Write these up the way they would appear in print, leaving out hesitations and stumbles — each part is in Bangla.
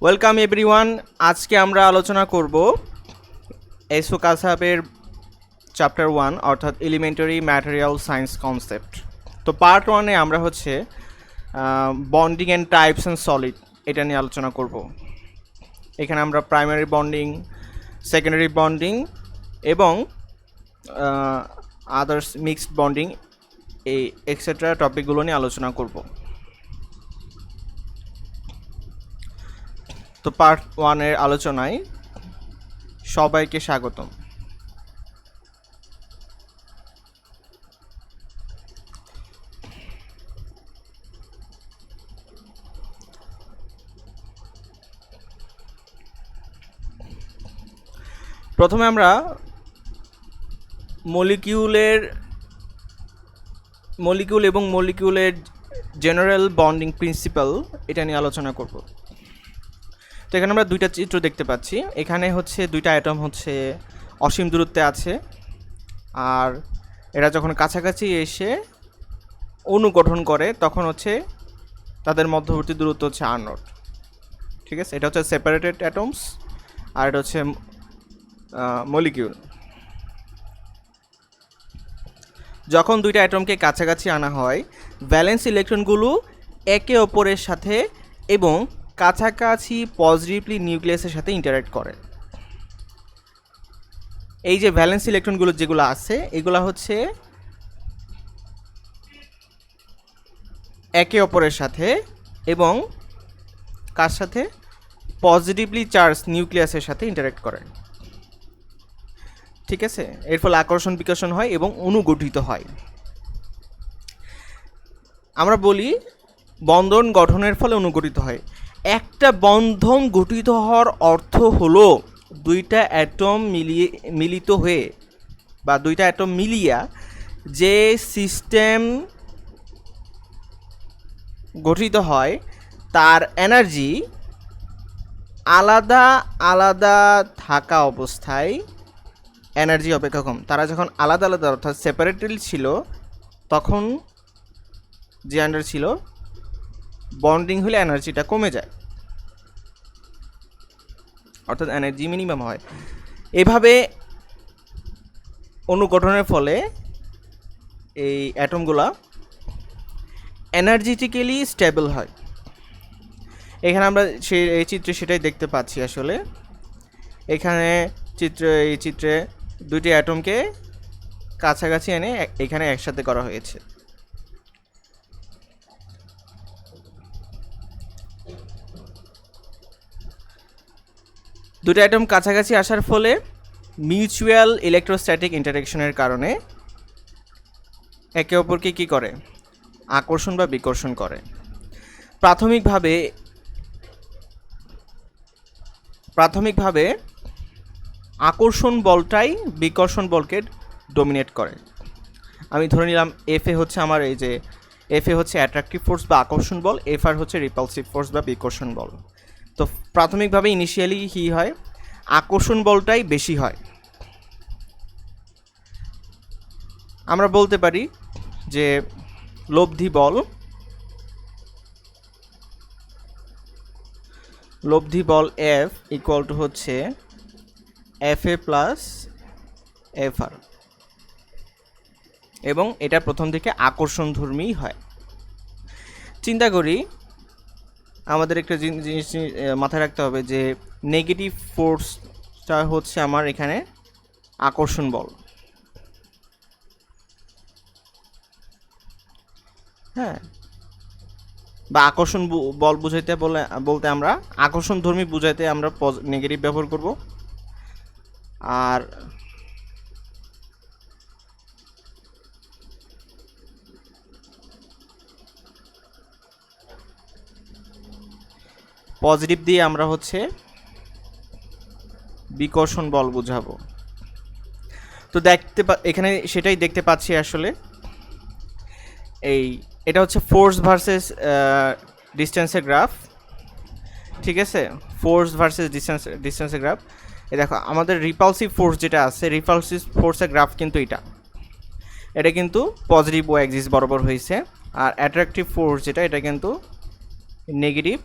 Welcome everyone. আজকে আমরা আলোচনা করব এসো কাসাবের চ্যাপ্টার 1 অর্থাৎ এলিমেন্টারি ম্যাটেরিয়াল সায়েন্স কনসেপ্ট। তো পার্ট 1-এ আমরা হচ্ছে bonding and types and solid এটা নিয়ে আলোচনা করব। এখানে আমরা প্রাইমারি বন্ডিং, সেকেন্ডারি বন্ডিং এবং আদার্স মিক্সড বন্ডিং এই এক্সেট্রা টপিকগুলো নিয়ে আলোচনা করব। তো পার্ট 1-এর আলোচনায় সবাইকে স্বাগতম। প্রথমে আমরা মলিকিউল এবং মলিকিউলের জেনারেল বন্ডিং প্রিন্সিপাল এটা নিয়ে আলোচনা করব। তো এখানে আমরা দুইটা চিত্র দেখতে পাচ্ছি। এখানে হচ্ছে দুইটা অ্যাটম হচ্ছে অসীম দূরত্বে আছে, আর এরা যখন কাছাকাছি এসে অণু গঠন করে তখন হচ্ছে তাদের মধ্যবর্তী দূরত্ব হচ্ছে r0। ঠিক আছে, এটা হচ্ছে সেপারেটেড অ্যাটমস আর এটা হচ্ছে মলিকিউল। যখন দুইটা অ্যাটমকে কাছাকাছি আনা হয়, ভ্যালেন্স ইলেকট্রনগুলো একে অপরের সাথে এবং কাছাকাছি পজিটিভলি নিউক্লিয়াসের সাথে ইন্টারঅ্যাক্ট করে। এই যে ভ্যালেন্স ইলেকট্রনগুলো যেগুলো আছে এগুলো হচ্ছে একে অপরের সাথে এবং কার সাথে পজিটিভলি চার্জ নিউক্লিয়াসের সাথে ইন্টারঅ্যাক্ট করে। ঠিক আছে, এর ফলে আকর্ষণ বিকর্ষণ হয় এবং অণু গঠিত হয়। আমরা বলি বন্ধন গঠনের ফলে অণু গঠিত হয়। একটা বন্ধন গঠিত হওয়ার অর্থ হলো দুইটা অ্যাটম মিলিত হয়ে বা দুইটা অ্যাটম মিলিয়া যে সিস্টেম গঠিত হয় তার এনার্জি আলাদা আলাদা থাকা অবস্থায় এনার্জি অপেক্ষা কম। তারা যখন আলাদা আলাদা অর্থাৎ সেপারেটেড ছিল তখন যে এনার্জি ছিল, বন্ডিং হলে এনার্জিটা কমে যায়, অর্থাৎ এনার্জি মিনিমাম হয়। এভাবে অণু গঠনের ফলে এই অ্যাটমগুলা এনার্জেটিক্যালি স্টেবল হয়। এখানে আমরা এই চিত্রে সেটাই দেখতে পাচ্ছি। আসলে এখানে এই চিত্রে দুইটি অ্যাটমকে কাছাকাছি এনে এখানে একসাথে করা হয়েছে। দুটো অ্যাটম কাছাকাছি আসার ফলে মিউচুয়াল ইলেকট্রোস্ট্যাটিক ইন্টারঅ্যাকশনের কারণে একে অপরকে কী করে? আকর্ষণ বা বিকর্ষণ করে। প্রাথমিকভাবে আকর্ষণ বলটাই বিকর্ষণ বলকে ডমিনেট করে। আমি ধরে নিলাম এফ এ হচ্ছে আমার এই যে এফ এ হচ্ছে অ্যাট্রাকটিভ ফোর্স বা আকর্ষণ বল, এফ আর হচ্ছে রিপালসিভ ফোর্স বা বিকর্ষণ বল। তো প্রাথমিকভাবে ইনিশিয়ালি কী হয়? আকর্ষণ বলটাই বেশি হয়। আমরা বলতে পারি যে লব্ধি বল এফ ইকুয়াল টু হচ্ছে এফ এ প্লাস এফ আর, এবং এটা প্রথম থেকে আকর্ষণধর্মী হয়। চিন্তা করি, আমাদের একটা জিনিস মাথায় রাখতে হবে যে নেগেটিভ ফোর্সটা হচ্ছে আমার এখানে আকর্ষণ বল। হ্যাঁ, বা আকর্ষণ বল বুঝাইতে বলতে আমরা আকর্ষণধর্মী বুঝাইতে আমরা নেগেটিভ ব্যবহার করব, আর পজিটিভ দিয়ে আমরা হচ্ছে বিকর্ষণ বল বুঝাবো। তো এখানে সেটাই দেখতে পাচ্ছি। আসলে এটা হচ্ছে ফোর্স ভার্সেস ডিস্টেন্সের গ্রাফ। ঠিক আছে, ফোর্স ভার্সেস ডিস্টেন্সের গ্রাফ। দেখো আমাদের রিপালসিভ ফোর্স যেটা আছে, রিপালসিভ ফোর্সের গ্রাফ কিন্তু এটা কিন্তু পজিটিভ ও অ্যাক্সিস বরাবর হয়েছে। আর অ্যাট্রাকটিভ ফোর্স যেটা, এটা কিন্তু নেগেটিভ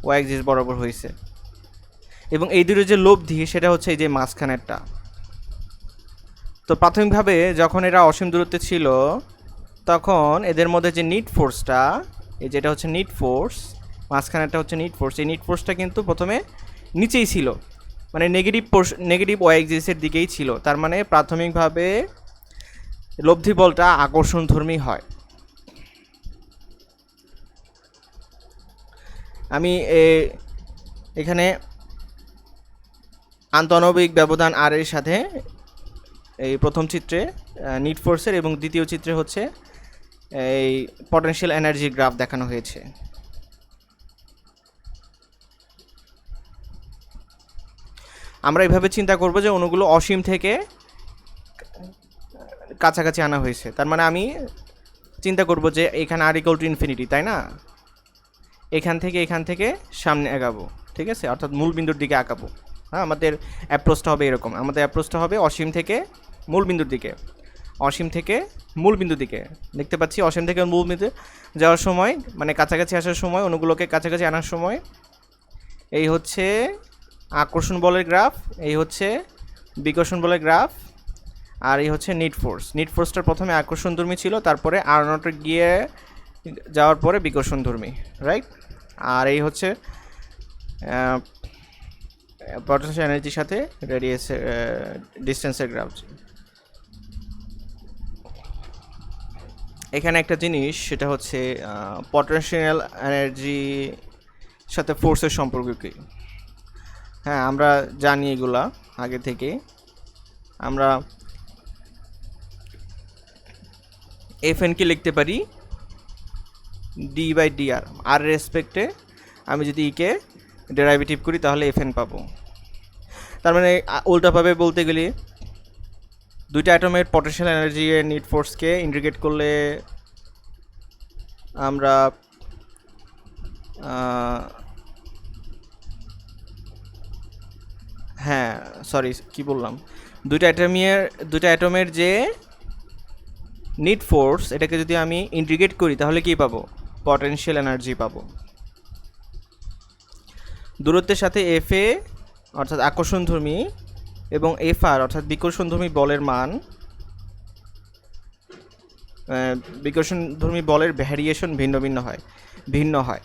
ওয়াই অ্যাক্সিস বরাবর হয়েছে। এবং এই দুটো যে লব্ধি সেটা হচ্ছে এই যে মাঝখানেরটা। তো প্রাথমিকভাবে যখন এরা অসীম দূরত্বে ছিল তখন এদের মধ্যে যে নিট ফোর্সটা, এই যেটা হচ্ছে নিট ফোর্স, মাঝখানেরটা হচ্ছে নিট ফোর্স, এই নিট ফোর্সটা কিন্তু প্রথমে নিচেই ছিল, মানে নেগেটিভ ওয়াই অ্যাক্সিসের দিকেই ছিল। তার মানে প্রাথমিকভাবে লব্ধি বলটা আকর্ষণধর্মী হয়। আমি এখানে আন্তঃআণবিক ব্যবধান আর এর সাথে এই প্রথম চিত্রে নিট ফোর্সের এবং দ্বিতীয় চিত্রে হচ্ছে এই পটেনশিয়াল এনার্জির গ্রাফ দেখানো হয়েছে। আমরা এইভাবে চিন্তা করব যে অণুগুলো অসীম থেকে কাছাকাছি আনা হয়েছে। তার মানে আমি চিন্তা করব যে এখানে আর ইকুয়াল টু ইনফিনিটি, তাই না? এখান থেকে সামনে আগাবো, ঠিক আছে, অর্থাৎ মূল বিন্দুর দিকে আঁকাবো। হ্যাঁ, আমাদের অ্যাপ্রোচটা হবে এরকম, আমাদের অ্যাপ্রোচটা হবে অসীম থেকে মূল বিন্দুর দিকে, অসীম থেকে মূল বিন্দুর দিকে। দেখতে পাচ্ছি অসীম থেকে মূল বিন্দু যাওয়ার সময়, মানে কাছাকাছি আসার সময়, অণুগুলোকে কাছাকাছি আনার সময় এই হচ্ছে আকর্ষণ বলের গ্রাফ, এই হচ্ছে বিকর্ষণ বলের গ্রাফ, আর এই হচ্ছে নিট ফোর্স। নিট ফোর্সটার প্রথমে আকর্ষণধর্মী ছিল, তারপরে আর নটে গিয়ে যাওয়ার পরে বিকর্ষণধর্মী, রাইট? আর এই হচ্ছে পটেনশিয়াল এনার্জির সাথে রেডিয়াসের ডিস্টেন্সের গ্রাফ। এখানে একটা জিনিস, সেটা হচ্ছে পটেনশিয়াল এনার্জির সাথে ফোর্সের সম্পর্ক কী। হ্যাঁ, আমরা জানি এগুলা আগে থেকে। আমরা এফএনকে লিখতে পারি d/dr, আর রেসপেক্টে আমি যদি ইকে ডেরাইভেটিভ করি তাহলে এফএন পাবো। তার মানে উল্টাভাবে বলতে গেলে দুইটা অ্যাটমের পটেনশিয়াল এনার্জি এর নিট ফোর্সকে ইন্টিগ্রেট করলে আমরা হ্যাঁ সরি কি বললাম, দুইটা অ্যাটমের যে নিট ফোর্স, এটাকে যদি আমি ইন্টিগ্রেট করি তাহলে কি পাবো? পটেনশিয়াল এনার্জি পাবো। দূরত্বের সাথে এফ এ অর্থাৎ আকর্ষণধর্মী এবং এফ আর অর্থাৎ বিকর্ষণধর্মী বলের মান, বিকর্ষণধর্মী বলের ভ্যারিয়েশন ভিন্ন হয়।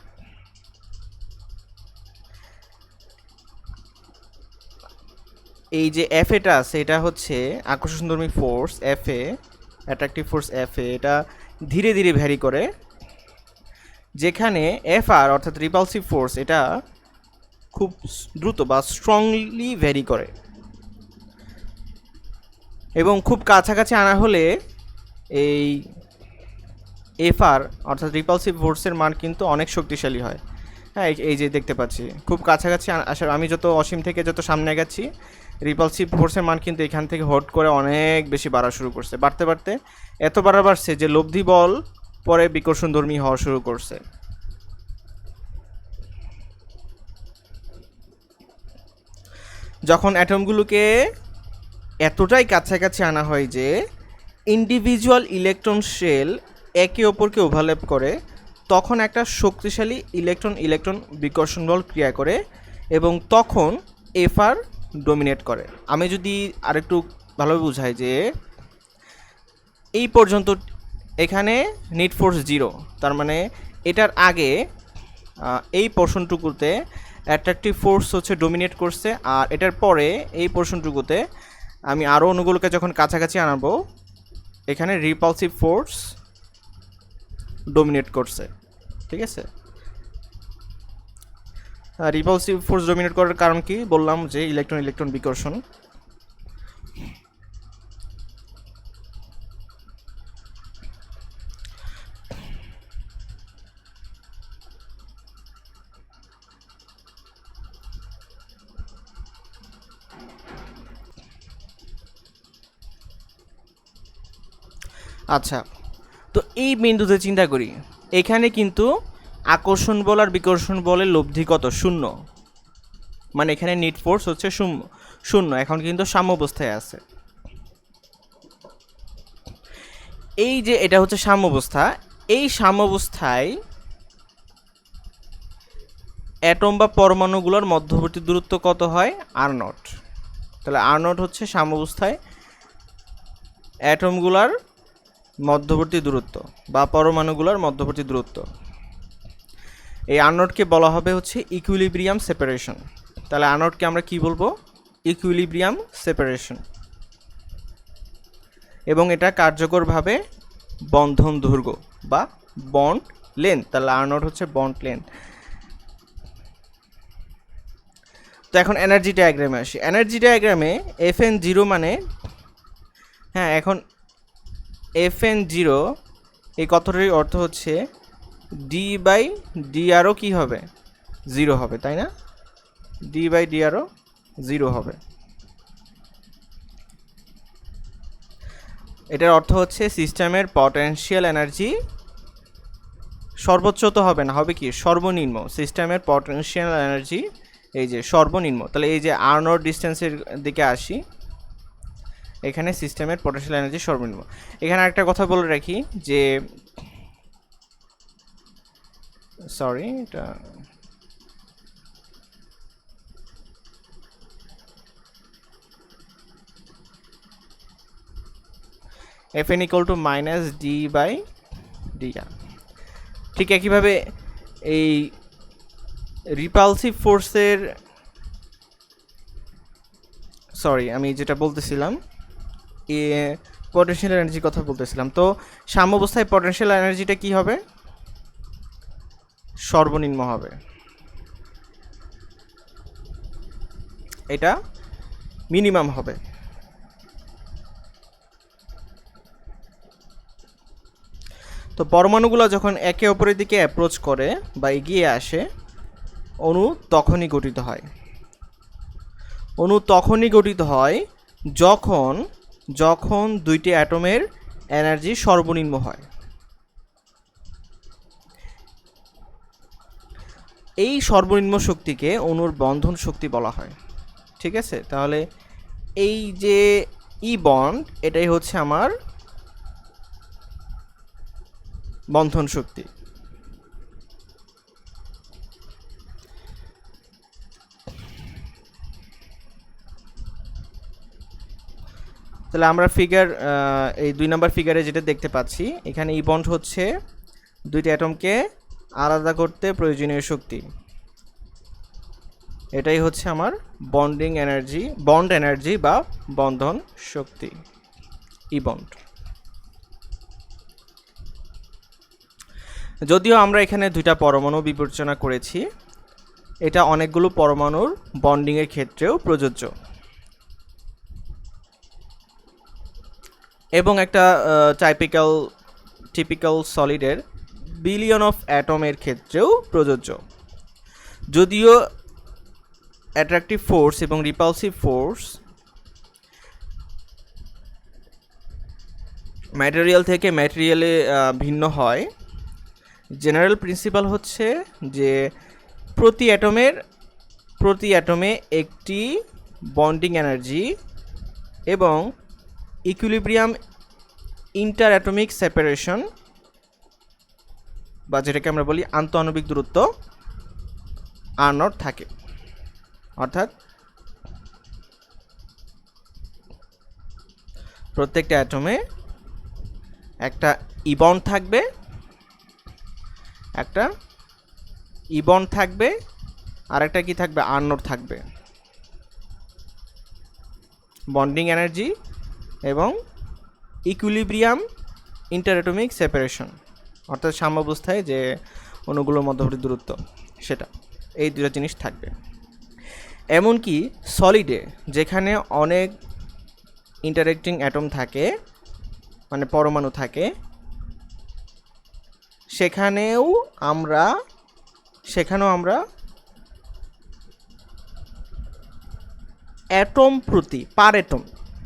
এই যে এফ এটা আছে, এটা হচ্ছে আকর্ষণধর্মী force F A, attractive force F A, এটা ধীরে ধীরে ভ্যারি করে, যেখানে এফ আর অর্থাৎ রিপালসিভ ফোর্স এটা খুব দ্রুত বা স্ট্রংলি ভ্যারি করে। এবং খুব কাছাকাছি আনা হলে এই এফ আর অর্থাৎ রিপালসিভ ফোর্সের মান কিন্তু অনেক শক্তিশালী হয়। হ্যাঁ, এই যে দেখতে পাচ্ছি খুব কাছাকাছি আসার, আমি যত অসীম থেকে যত সামনে গেছি রিপালসিভ ফোর্সের মান কিন্তু এখান থেকে হট করে অনেক বেশি বাড়া শুরু করছে, বাড়তে এত বাড়ছে যে লব্ধি বল পরে বিকর্ষণধর্মী হওয়া শুরু করছে। যখন অ্যাটমগুলোকে এতটাই কাছাকাছি আনা হয় যে ইন্ডিভিজুয়াল ইলেকট্রন শেল একে অপরকে ওভারল্যাপ করে, তখন একটা শক্তিশালী ইলেকট্রন বিকর্ষণ বল ক্রিয়া করে এবং তখন এফ আর ডমিনেট করে। আমি যদি আরেকটু ভালোভাবে বুঝাই যে এই পর্যন্ত এখানে নিট ফোর্স 0, তার মানে এটার আগে এই পোর্শনটুকুতে অ্যাট্রাকটিভ ফোর্স হচ্ছে ডমিনেট করছে, আর এটার পরে এই পোর্শনটুকুতে আমি আরও অণুগুলোকে যখন কাছাকাছি আনাবো এখানে রিপালসিভ ফোর্স ডমিনেট করছে, ঠিক আছে? রিপালসিভ ফোর্স ডমিনেট করার কারণ কি বললাম, যে ইলেকট্রন বিকর্ষণ। আচ্ছা, তো এই বিন্দুতে চিন্তা করি, এখানে কিন্তু আকর্ষণ বল আর বিকর্ষণ বলের লব্ধি কত? 0, মানে এখানে নিট ফোর্স হচ্ছে 0, এখন কিন্তু সাম্য অবস্থায় আছে। এই যে এটা হচ্ছে সাম্য অবস্থা, এই সাম্য অবস্থায় অ্যাটম বা পরমাণুগুলোর মধ্যবর্তী দূরত্ব কত হয়? Are not. তাহলে আর নট হচ্ছে সাম্যাবস্থায় অ্যাটমগুলার মধ্যবর্তী দূরত্ব বা পরমাণুগুলোর মধ্যবর্তী দূরত্ব। এই আর নটকে বলা হবে হচ্ছে ইকুইলিব্রিয়াম সেপারেশন। তাহলে আর নটকে আমরা কি বলবো? Equilibrium separation. এবং এটা কার্যকরভাবে বন্ধন দৈর্ঘ্য বা বন্ড লেন্থ। তাহলে আর নট হচ্ছে বন্ড লেন্থ। তো এখন এনার্জি ডায়াগ্রামে আসি। এনার্জি ডায়াগ্রামে Fn0 মানে, হ্যাঁ, এখন Fn0 এই কথাটির অর্থ হচ্ছে d/drও কি হবে? 0 হবে, তাই না? d/drও 0 হবে। এটার অর্থ হচ্ছে সিস্টেমের পটেনশিয়াল এনার্জি সর্বোচ্চ তো হবে না, হবে কি? সর্বনিম্ন। সিস্টেমের পটেনশিয়াল এনার্জি এই যে সর্বনিম্ন। তাহলে এই যে আর নট ডিস্টেন্সের দিকে আসি, এখানে সিস্টেমের পটেনশিয়াল এনার্জি সর্বনিম্ন। এখানে একটা কথা বলে রাখি যে, সরি, এটা Fn = -d/dr। ঠিক একইভাবে এই রিপালসিভ ফোর্সের, সরি, আমি যেটা বলতেছিলাম পটেনশিয়াল এনার্জির কথা বলতেছিলাম। তো সাম্যাবস্থায় পটেনশিয়াল এনার্জিটা কি হবে? সর্বনিম্ন হবে। এটা মিনিমাম হবে। তো পরমাণুগুলো যখন একে অপরের দিকে অ্যাপ্রোচ করে বা এগিয়ে আসে, অণু তখনই গঠিত হয়। অণু তখনই গঠিত হয় যখন যখন দুইটি অ্যাটমের এনার্জি সর্বনিম্ন হয়। এই সর্বনিম্ন শক্তিকে অণুর বন্ধন শক্তি বলা হয়। ঠিক আছে? তাহলে এই যে ই বন্ড, এটাই হচ্ছে আমার বন্ধন শক্তি। তাহলে আমরা ফিগার, এই 2 নম্বর ফিগারে যেটা দেখতে পাচ্ছি, এখানে ই বন্ড হচ্ছে দুইটি অ্যাটমকে আলাদা করতে প্রয়োজনীয় শক্তি। এটাই হচ্ছে আমার বন্ডিং এনার্জি, বন্ড এনার্জি বা বন্ধন শক্তি, ই বন্ড। যদিও আমরা এখানে দুইটা পরমাণু বিবেচনা করেছি, এটা অনেকগুলো পরমাণুর বন্ডিংয়ের ক্ষেত্রেও প্রযোজ্য। এবং একটা টিপিক্যাল সলিডের বিলিয়ন অফ অ্যাটমের ক্ষেত্রেও প্রযোজ্য। যদিও অ্যাট্রাকটিভ ফোর্স এবং রিপালসিভ ফোর্স ম্যাটেরিয়াল থেকে ম্যাটেরিয়ালে ভিন্ন হয়, জেনারেল প্রিন্সিপাল হচ্ছে যে প্রতি অ্যাটমে একটি বন্ডিং এনার্জি এবং ইকুইলিব্রিয়াম ইন্টার অ্যাটমিক সেপারেশন, বা যেটাকে আমরা বলি আন্তঃআণবিক দূরত্ব, আর নট থাকে। অর্থাৎ প্রত্যেকটা অ্যাটমে একটা ই বন্ড থাকবে, আর একটা কি থাকবে? আর নট থাকবে। বন্ডিং এনার্জি এবং ইকুইলিব্রিয়াম ইন্টারঅ্যাটমিক সেপারেশন, অর্থাৎ সাম্যাবস্থায় যে অণুগুলোর মধ্যবর্তী দূরত্ব, সেটা, এই দুটো জিনিস থাকবে। এমনকি সলিডে যেখানে অনেক ইন্টারেক্টিং অ্যাটম থাকে, মানে পরমাণু থাকে, সেখানেও আমরা অ্যাটম প্রতি, পার অ্যাটম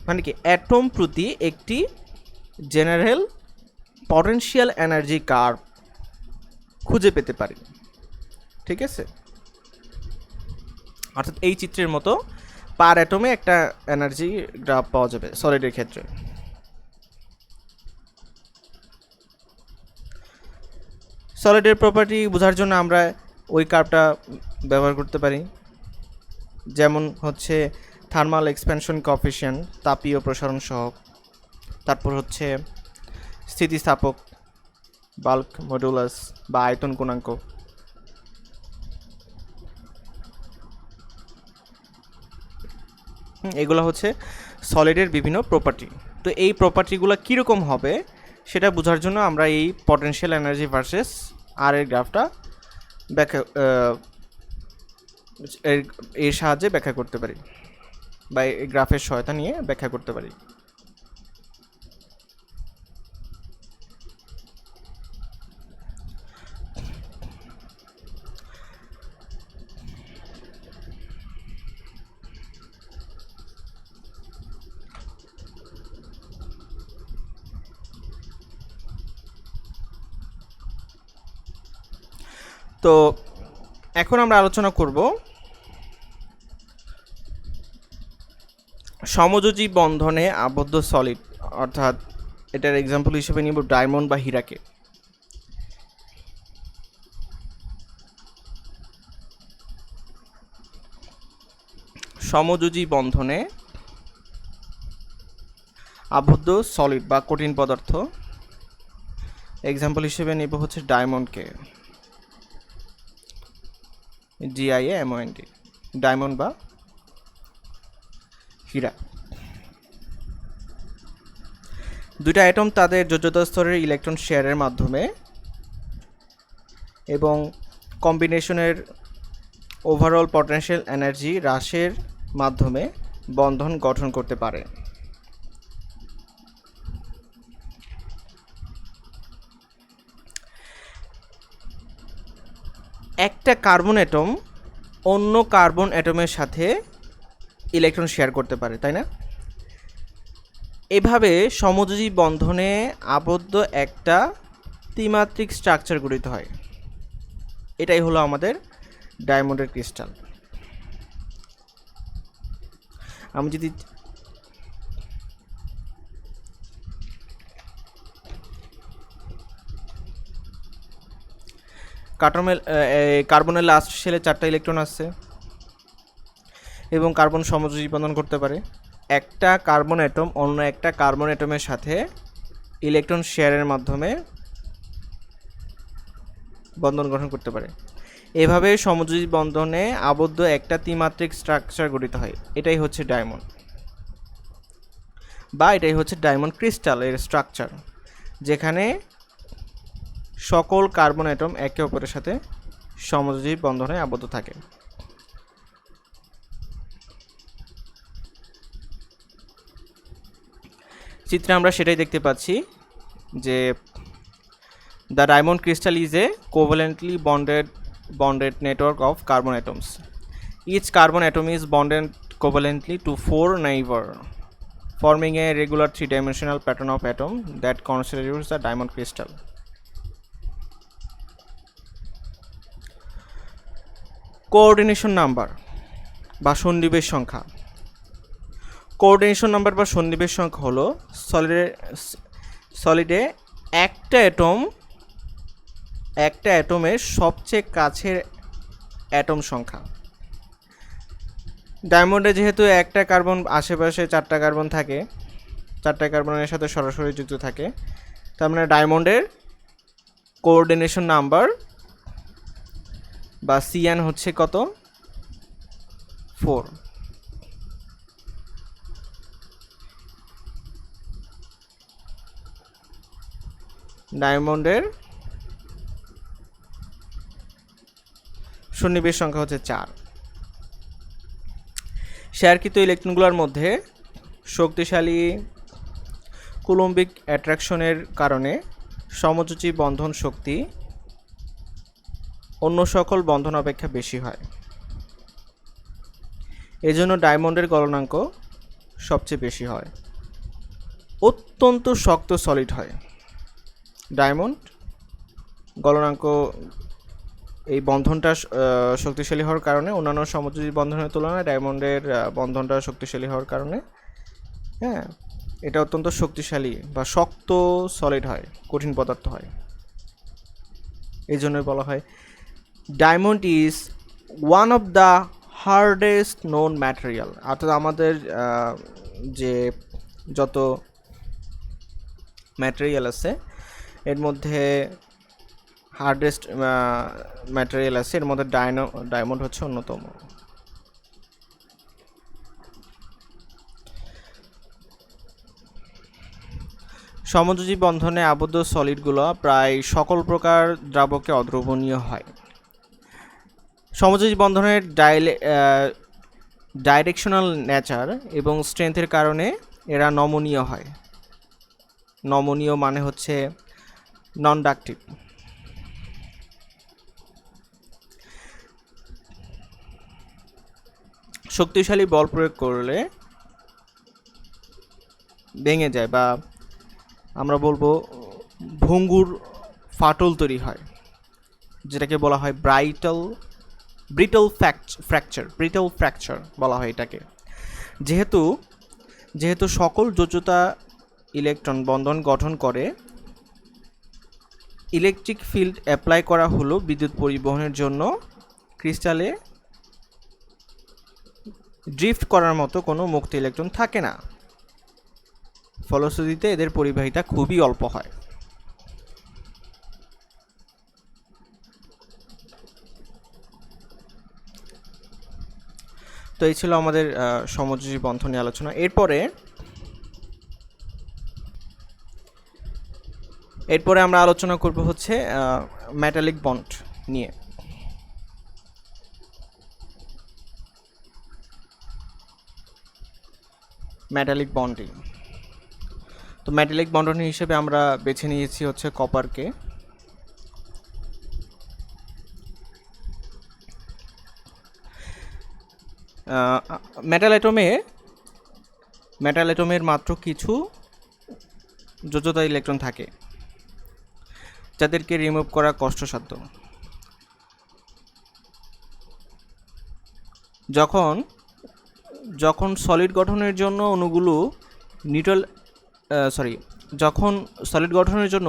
মানে কি, অ্যাটম প্রতি একটি জেনারেল পটেনশিয়াল এনার্জি কার্ভ খুঁজে পেতে পারি। ঠিক আছে? অর্থাৎ এই চিত্রের মতো পার অ্যাটমে একটা এনার্জি গ্রাফ পাওয়া যাবে সলিডের ক্ষেত্রে। সলিডের প্রপার্টি বোঝার জন্য আমরা ওই কার্ভটা ব্যবহার করতে পারি, যেমন হচ্ছে থার্মাল এক্সপ্যানশন কোএফিসিয়েন্ট, তাপীয় প্রসারণ সহগ, তারপর হচ্ছে স্থিতিস্থাপক, বাল্ক মডুলাস বা আয়তন গুণাঙ্ক। এগুলো হচ্ছে সলিডের বিভিন্ন প্রপার্টি। তো এই প্রপার্টিগুলো কীরকম হবে সেটা বোঝার জন্য আমরা এই পটেনশিয়াল এনার্জি ভার্সেস আর এর গ্রাফটা ব্যাখ্যা এর সাহায্যে ব্যাখ্যা করতে পারি, বা এই গ্রাফের সহায়তা নিয়ে ব্যাখ্যা করতে পারি। তো এখন আমরা আলোচনা করব সমযোজী বন্ধনে আবদ্ধ সলিড, অর্থাৎ এটার এক্সাম্পল হিসেবে নিব ডায়মন্ড বা হীরাকে। সমযোজী বন্ধনে আবদ্ধ সলিড বা কঠিন পদার্থ, এক্সাম্পল হিসেবে নিব হচ্ছে ডায়মন্ডকে, DIAMOND, ডায়মন্ড বা হীরা। দুইটা অ্যাটম তাদের যোজ্যতা স্তরের ইলেকট্রন শেয়ারের মাধ্যমে এবং কম্বিনেশনের ওভারঅল পটেনশিয়াল এনার্জি হ্রাসের মাধ্যমে বন্ধন গঠন করতে পারে। একটা কার্বন অ্যাটম অন্য কার্বন অ্যাটমের সাথে ইলেকট্রন শেয়ার করতে পারে, তাই না? এভাবে সমযোজী বন্ধনে আবদ্ধ একটা ত্রিমাত্রিক স্ট্রাকচার গঠিত হয়। এটাই হলো আমাদের ডায়মন্ডের ক্রিস্টাল। আমি যদি কার্বনের লাস্ট শেলে 4টা ইলেকট্রন আছে এবং কার্বন সমযোজী বন্ধন করতে পারে। একটা কার্বন অ্যাটম অন্য একটা কার্বন অ্যাটমের সাথে ইলেকট্রন শেয়ারের মাধ্যমে বন্ধন গঠন করতে পারে। এভাবে সমযোজী বন্ধনে আবদ্ধ একটা ত্রিমাত্রিক স্ট্রাকচার গঠিত হয়। এটাই হচ্ছে ডায়মন্ড, বা এটাই হচ্ছে ডায়মন্ড ক্রিস্টালের স্ট্রাকচার, যেখানে সকল কার্বন অ্যাটম একে অপরের সাথে সমযোজী বন্ধনে আবদ্ধ থাকে। চিত্রে আমরা সেটাই দেখতে পাচ্ছি যে the diamond crystal is a covalently bonded network of carbon atoms. Each carbon atom is bonded covalently to 4 neighbor, forming a regular 3-dimensional pattern of atom that constitutes the diamond crystal. Coordination number বা সন্নিবেশ সংখ্যা। কোঅর্ডিনেশন নাম্বার বা সন্নিবেশ সংখ্যা হলো সলিডে একটা অ্যাটমের সবচেয়ে কাছের অ্যাটম সংখ্যা। ডায়মন্ডে যেহেতু একটা কার্বন আশেপাশে 4টা কার্বন থাকে, 4টা কার্বনের সাথে সরাসরি যুক্ত থাকে, তার মানে ডায়মন্ডের কোঅর্ডিনেশন নাম্বার বা CN হচ্ছে কত? 4। ডায়মন্ডের সন্নিবেশ সংখ্যা হচ্ছে 4। শেয়ারকৃত ইলেকট্রনগুলোর মধ্যে শক্তিশালী কুলম্বিক অ্যাট্রাকশনের কারণে সমযোজী বন্ধন শক্তি অন্য সকল বন্ধন অপেক্ষা বেশি হয়। এজন্য ডায়মন্ডের গলনাঙ্ক সবচেয়ে বেশি হয়, অত্যন্ত শক্ত সলিড হয়। ডায়মন্ড গলনাঙ্ক এই বন্ধনটা শক্তিশালী হওয়ার কারণে, অন্যান্য সমযোজী বন্ধনের তুলনায় ডায়মন্ডের বন্ধনটা শক্তিশালী হওয়ার কারণে, হ্যাঁ, এটা অত্যন্ত শক্তিশালী বা শক্ত সলিড হয়, কঠিন পদার্থ হয়। এই জন্যই বলা হয় diamond is one of the hardest known material, অর্থাৎ আমাদের যে যত ম্যাটেরিয়াল আছে এর মধ্যে হার্ডেস্ট ম্যাটেরিয়াল আছে, এর মধ্যে ডায়মন্ড হচ্ছে অন্যতম। সমযোজী বন্ধনে আবদ্ধ সলিডগুলো প্রায় সকল প্রকার দ্রাবকে অদ্রবণীয় হয়। সমযোজী বন্ধনের ডাইরেকশনাল নেচার এবং স্ট্রেংথের কারণে এরা নমনীয় হয়। নমনীয় মানে হচ্ছে নন ডাকটিভ। শক্তিশালী বল প্রয়োগ করলে ভেঙে যায়, বা আমরা বলবো ভঙ্গুর ফাটল তৈরি হয়, যেটাকে বলা হয় ব্রিটল ফ্র্যাকচার বলা হয় এটাকে। যেহেতু সকল যোজ্যতা ইলেকট্রন বন্ধন গঠন করে, ইলেকট্রিক ফিল্ড অ্যাপ্লাই করা হলো বিদ্যুৎ পরিবহনের জন্য, ক্রিস্টালে ড্রিফট করার মতো কোনো মুক্ত ইলেকট্রন থাকে না, ফলশ্রুতিতে এদের পরিবাহিতা খুবই অল্প হয়। তো এই ছিল আমাদের সমযোজী বন্ধন নিয়ে আলোচনা। এরপরে আমরা আলোচনা করব হচ্ছে মেটালিক বন্ড নিয়ে। মেটালিক বন্ডিং, তো মেটালিক বন্ডন হিসেবে আমরা বেছে নিয়েছি হচ্ছে কপারকে। মেটাল অ্যাটমের মাত্র কিছু যোজ্যতা ইলেকট্রন থাকে যাদেরকে রিমুভ করা কষ্টসাধ্য। যখন সলিড গঠনের জন্য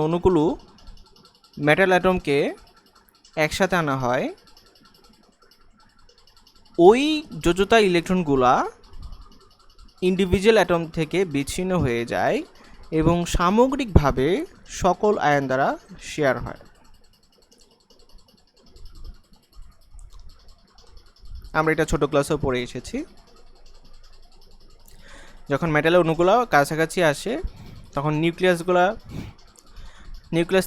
অণুগুলো মেটাল অ্যাটমকে একসাথে আনা হয়, ওই যোজ্যতা ইলেকট্রনগুলা ইন্ডিভিজুয়াল অ্যাটম থেকে বিচ্ছিন্ন হয়ে যায় এবং সামগ্রিকভাবে সকল আয়ন দ্বারা শেয়ার হয়। আমরা এটা ছোট ক্লাসেও পড়ে এসেছি। যখন মেটালের অণুগুলো কাছাকাছি আসে তখন নিউক্লিয়াস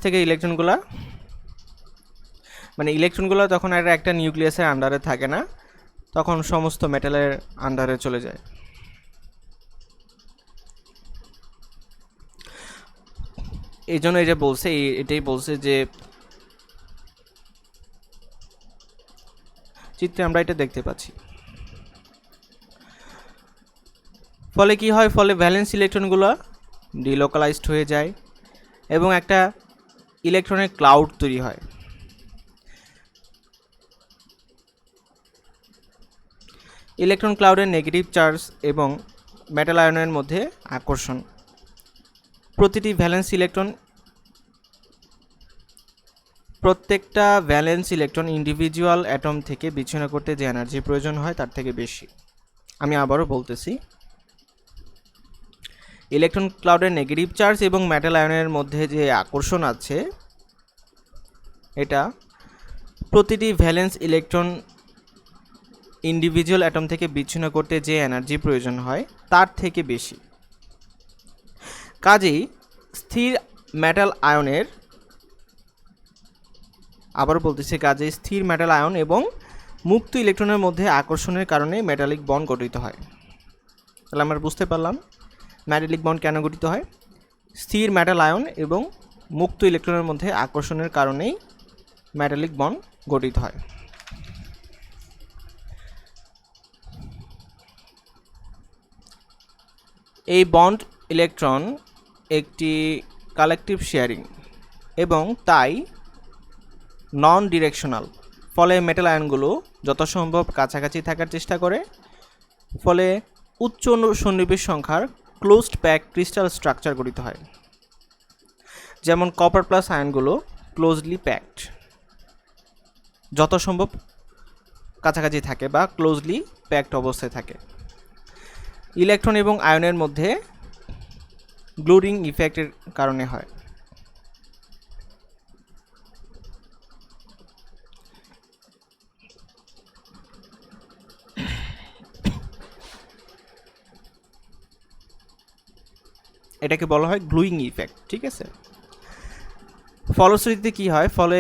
থেকে ইলেকট্রনগুলো তখন আর একটা নিউক্লিয়াসের আন্ডারে থাকে না, তখন সমস্ত মেটালের আন্ডারে চলে যায়। এই জন্য এটাই বলছে যে চিত্রে আমরা এটা দেখতে পাচ্ছি। ফলে কি হয়, ভ্যালেন্স ইলেকট্রনগুলো ডিলোকালাইজড হয়ে যায় এবং একটা ইলেকট্রনের ক্লাউড তৈরি হয়। ইলেকট্রন ক্লাউডের নেগেটিভ চার্জ এবং মেটাল আয়নের মধ্যে আকর্ষণ। প্রত্যেকটা ভ্যালেন্স ইলেকট্রন ইন্ডিভিজুয়াল অ্যাটম থেকে বিচ্ছিন্ন করতে যে এনার্জি প্রয়োজন হয় তার থেকে বেশি। আমি আবারও বলতেছি, ইলেকট্রন ক্লাউডের নেগেটিভ চার্জ এবং মেটাল আয়নের মধ্যে যে আকর্ষণ আছে, এটা প্রতিটি ভ্যালেন্স ইলেকট্রন ইন্ডিভিজুয়াল অ্যাটম থেকে বিচ্ছিন্ন করতে যে এনার্জি প্রয়োজন হয় তার থেকে বেশি। কাজেই স্থির মেটাল আয়ন এবং মুক্ত ইলেকট্রনের মধ্যে আকর্ষণের কারণে মেটালিক বন্ড গঠিত হয়। তাহলে আমরা বুঝতে পারলাম মেটালিক বন্ড কেন গঠিত হয়। স্থির মেটাল আয়ন এবং মুক্ত ইলেকট্রনের মধ্যে আকর্ষণের কারণেই মেটালিক বন্ড গঠিত হয়। এই বন্ড ইলেকট্রন একটি কালেকটিভ শেয়ারিং এবং তাই নন ডিরেকশনাল, ফলে মেটাল আয়নগুলো যথাসম্ভব কাছাকাছি থাকার চেষ্টা করে, ফলে উচ্চ সন্নিবেশ সংখ্যার ক্লোজড প্যাক ক্রিস্টাল স্ট্রাকচার গঠিত হয়। যেমন কপার প্লাস আয়নগুলো ক্লোজলি প্যাকড, যথাসম্ভব কাছাকাছি থাকে বা ক্লোজলি প্যাকড অবস্থায় থাকে। ইলেকট্রন এবং আয়নের মধ্যে গ্লুরিং ইফেক্টের কারণে হয়। এটাকে বলা হয় গ্লুইং ইফেক্ট, ঠিক আছে। ফলশ্রুতিতে কি হয়, ফলে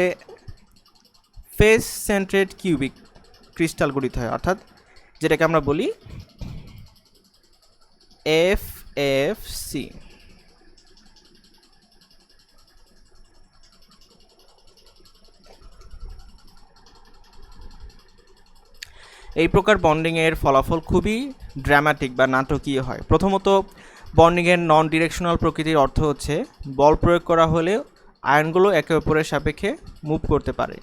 ফেস সেন্ট্রেড কিউবিক ক্রিস্টাল গঠিত হয়, অর্থাৎ যেটাকে আমরা বলি FFC। এই প্রকার বন্ডিংয়ের ফলাফল খুবই ড্রামাটিক বা নাটকীয় হয়। প্রথমত, বন্ডিংয়ের নন ডিরেকশনাল প্রকৃতির অর্থ হচ্ছে বল প্রয়োগ করা হলেও আয়নগুলো একে অপরের সাপেক্ষে মুভ করতে পারে,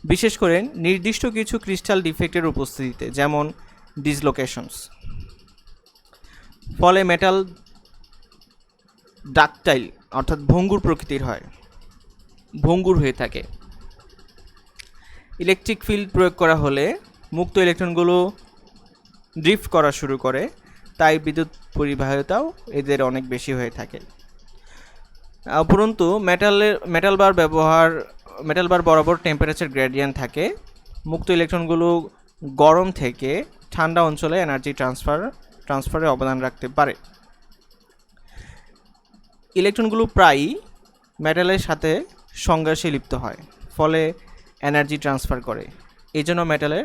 বিশেষ করে নির্দিষ্ট কিছু ক্রিস্টাল ডিফেক্টের উপস্থিতিতে, যেমন ডিসলোকেশনস। ফলে মেটাল ডাকটাইল অর্থাৎ ভঙ্গুর প্রকৃতির হয়, ভঙ্গুর হয়ে থাকে। ইলেকট্রিক ফিল্ড প্রয়োগ করা হলে মুক্ত ইলেকট্রনগুলো ড্রিফট করা শুরু করে, তাই বিদ্যুৎ পরিবাহিতাও এদের অনেক বেশি হয়ে থাকে। উপরন্তু মেটাল বার বরাবর টেম্পারেচার গ্রেডিয়েন্ট থাকে। মুক্ত ইলেকট্রনগুলো গরম থেকে ঠান্ডা অঞ্চলে এনার্জি ট্রান্সফারে অবদান রাখতে পারে। ইলেকট্রনগুলো প্রায়ই মেটালের সাথে সংঘর্ষে লিপ্ত হয়, ফলে এনার্জি ট্রান্সফার করে। এই জন্য মেটালের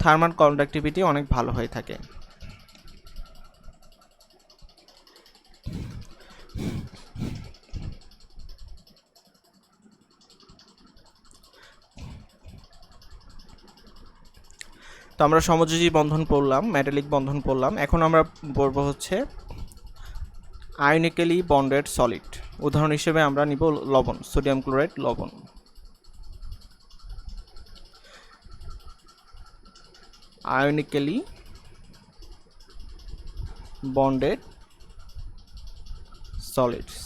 থার্মাল কন্ডাক্টিভিটি অনেক ভালো হয়ে থাকে। তো আমরা সমযোজী বন্ধন পড়লাম, মেটালিক বন্ধন পড়লাম। এখন আমরা পড়ব হচ্ছে আয়নিক্যালি বন্ডেড সলিড। উদাহরণ হিসেবে আমরা নিব লবণ, সোডিয়াম ক্লোরাইড লবণ। আয়নিক্যালি বন্ডেড সলিডস।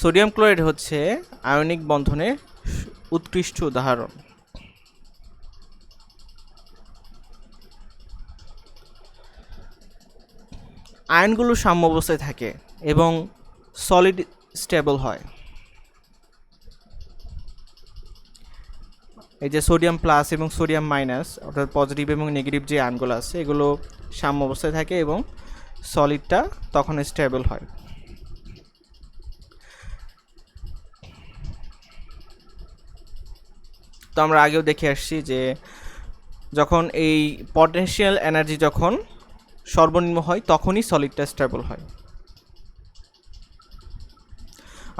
সোডিয়াম ক্লোরাইড হচ্ছে আয়নিক বন্ধনের উৎকৃষ্ট উদাহরণ। আয়নগুলো সাম্য অবস্থায় থাকে এবং সলিড স্টেবল হয়। এই যে সোডিয়াম প্লাস এবং সোডিয়াম মাইনাস, অর্থাৎ পজিটিভ এবং নেগেটিভ যে আয়নগুলো আছে, এগুলো সাম্য অবস্থায় থাকে এবং সলিডটা তখন স্টেবল হয়। তো আমরা আগেও দেখে আসছি যে যখন এই পটেনশিয়াল এনার্জি যখন সর্বনিম্ন হয় তখনই সলিডটা স্টেবল হয়।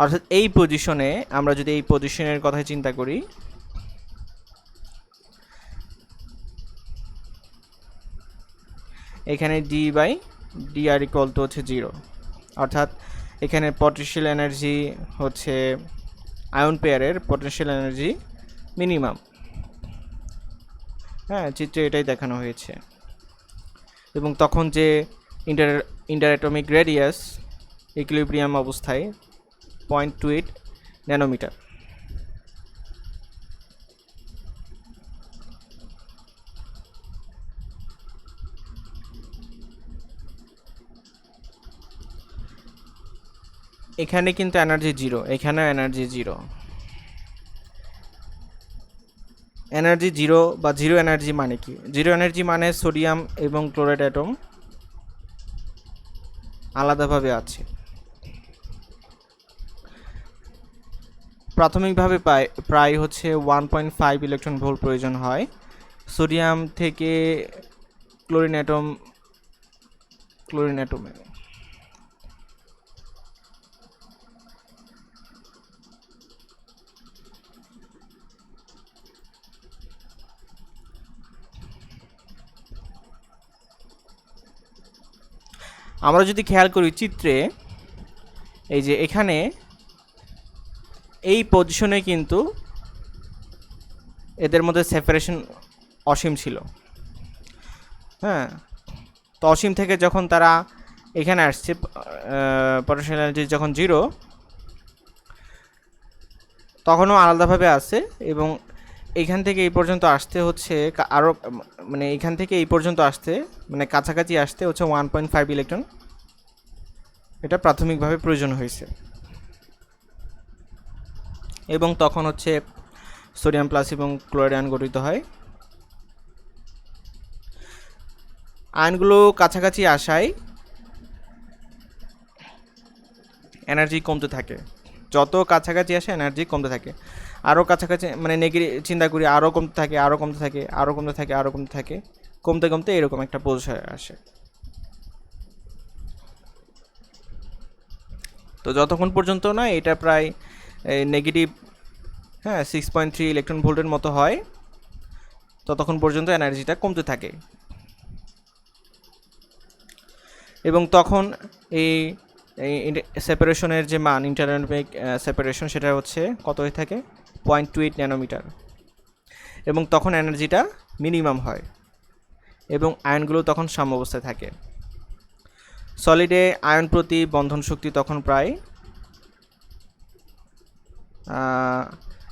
অর্থাৎ এই পজিশনে আমরা যদি এই পজিশনের কথা চিন্তা করি, এখানে d/dr = হচ্ছে 0, অর্থাৎ এখানে পটেনশিয়াল এনার্জি হচ্ছে আয়ন পেয়ারের পটেনশিয়াল এনার্জি মিনিমাম। হ্যাঁ, চিত্রে এটাই দেখানো হয়েছে। এবং তখন যে ইন্টারঅ্যাটমিক রেডিয়াস ইকুইলিব্রিয়াম অবস্থায় 0.28 ন্যানোমিটার। এখানে কিন্তু এনার্জি 0, এখানেও এনার্জি 0। এনার্জি 0 বা জিরো এনার্জি মানে কি? জিরো এনার্জি মানে সোডিয়াম এবং ক্লোরাইড অ্যাটম আলাদাভাবে আছে। প্রাথমিকভাবে প্রায় হচ্ছে 1.5 ইলেকট্রন ভোল্ট প্রয়োজন হয় সোডিয়াম থেকে ক্লোরিন অ্যাটমে। আমরা যদি খেয়াল করি চিত্রে, এই যে এখানে এই পজিশনে কিন্তু এদের মধ্যে সেপারেশন অসীম ছিল। হ্যাঁ, তো অসীম থেকে যখন তারা এখানে আসছে, পটেনশিয়াল এনার্জি যখন 0, তখনও আলাদাভাবে আছে, এবং এইখান থেকে এই পর্যন্ত আসতে হচ্ছে আরও, মানে এইখান থেকে এই পর্যন্ত আসতে, মানে কাছাকাছি আসতে হচ্ছে 1.5 ইলেকট্রন, এটা প্রাথমিকভাবে প্রয়োজন হয়েছে। এবং তখন হচ্ছে সোডিয়াম প্লাস এবং ক্লোরাইড আয়ন গঠিত হয়। আয়নগুলো কাছাকাছি আসায় এনার্জি কমতে থাকে, যত কাছাকাছি আসে এনার্জি কমতে থাকে, আরও কাছাকাছি, মানে নেগেটিভ চিন্তা করি, আরও কমতে থাকে, আরও কমতে থাকে, আরও কমতে থাকে, আরও কমতে থাকে, কমতে কমতে এরকম একটা পজিশনে আসে। তো যতক্ষণ পর্যন্ত না এটা প্রায় নেগেটিভ, হ্যাঁ, 6.3 ইলেকট্রন ভোল্টের মতো হয়, ততক্ষণ পর্যন্ত এনার্জিটা কমতে থাকে। এবং তখন এই সেপারেশনের যে মান, ইন্টারঅ্যাটমিক সেপারেশন, সেটা হচ্ছে কত হয়ে থাকে, 0.28 ন্যানোমিটার। এবং তখন এনার্জিটা মিনিমাম হয় এবং আয়নগুলো তখন সাম্যাবস্থায় থাকে। সলিডে আয়ন প্রতি বন্ধন শক্তি তখন প্রায়,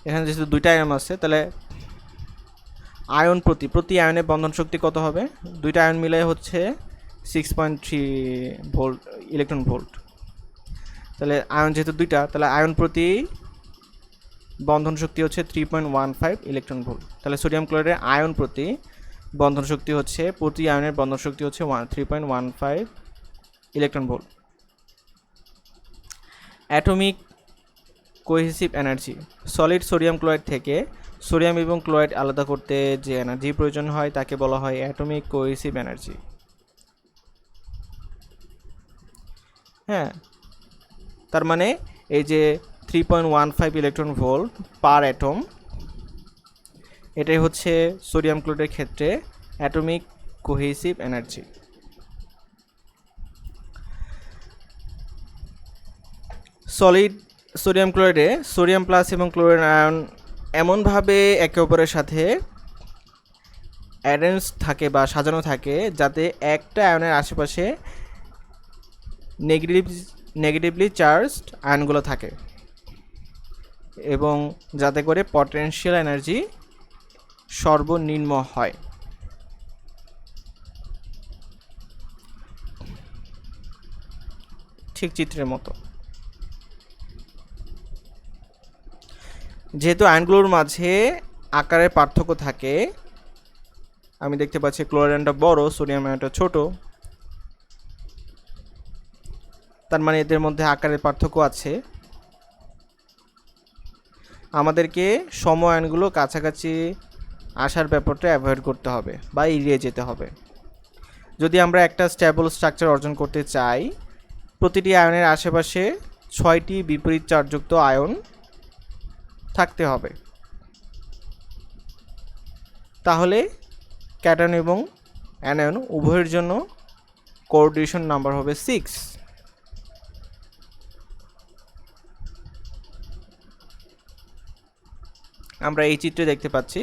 এখানে যেহেতু দুইটা আয়ন আছে, তাহলে আয়ন প্রতি আয়নের বন্ধন শক্তি কত হবে, দুইটা আয়ন মিলে হচ্ছে 6.3 ভোল্ট, ইলেকট্রন ভোল্ট। তাহলে আয়ন যেহেতু দুইটা, তাহলে আয়ন প্রতি বন্ধন শক্তি হচ্ছে 3.15 ইলেকট্রন ভোল্ট। তাহলে সোডিয়াম ক্লোরাইডের আয়ন প্রতি বন্ধন শক্তি হচ্ছে, প্রতি আয়নের বন্ধন শক্তি হচ্ছে 3.15 electron volt. Atomic cohesive energy, solid sodium chloride থেকে সোডিয়াম এবং ক্লোরাইড আলাদা করতে যে এনার্জি প্রয়োজন হয় তাকে বলা হয় অ্যাটমিক কোহেসিভ এনার্জি। হ্যাঁ, তার মানে এই যে 3.15 ইলেকট্রন ভোল্ট পার অ্যাটম, এটাই হচ্ছে সোডিয়াম ক্লোরাইডের ক্ষেত্রে atomic cohesive energy. Solid sodium ক্লোরাইডে সোডিয়াম প্লাস এবং ক্লোরিন আয়ন এমনভাবে একে অপরের সাথে অ্যারেঞ্জ থাকে বা সাজানো থাকে যাতে একটা আয়নের আশেপাশে নেগেটিভলি চার্জড আয়নগুলো থাকে, এবং যাতে করে পটেনশিয়াল এনার্জি সর্বনিম্ন হয়। ঠিক চিত্রের মতো। যেহেতু আয়নগুলোর মাঝে আকারের পার্থক্য থাকে, আমি দেখতে পাচ্ছি ক্লোরিনটা বড়, সোডিয়াম আয়নটা ছোট, তার মানে এদের মধ্যে আকারের পার্থক্য আছে। আমাদেরকে সম আয়নগুলো কাছাকাছি আসার ব্যাপারটা অ্যাভয়েড করতে হবে বা এড়িয়ে যেতে হবে। যদি আমরা একটা স্টেবল স্ট্রাকচার অর্জন করতে চাই, প্রতিটি আয়নের আশেপাশে 6টি বিপরীত চার্জযুক্ত আয়ন থাকতে হবে, তাহলে ক্যাটায়ন এবং অ্যানায়ন উভয়ের জন্য কোঅর্ডিনেশন নাম্বার হবে 6। আমরা এই চিত্রে দেখতে পাচ্ছি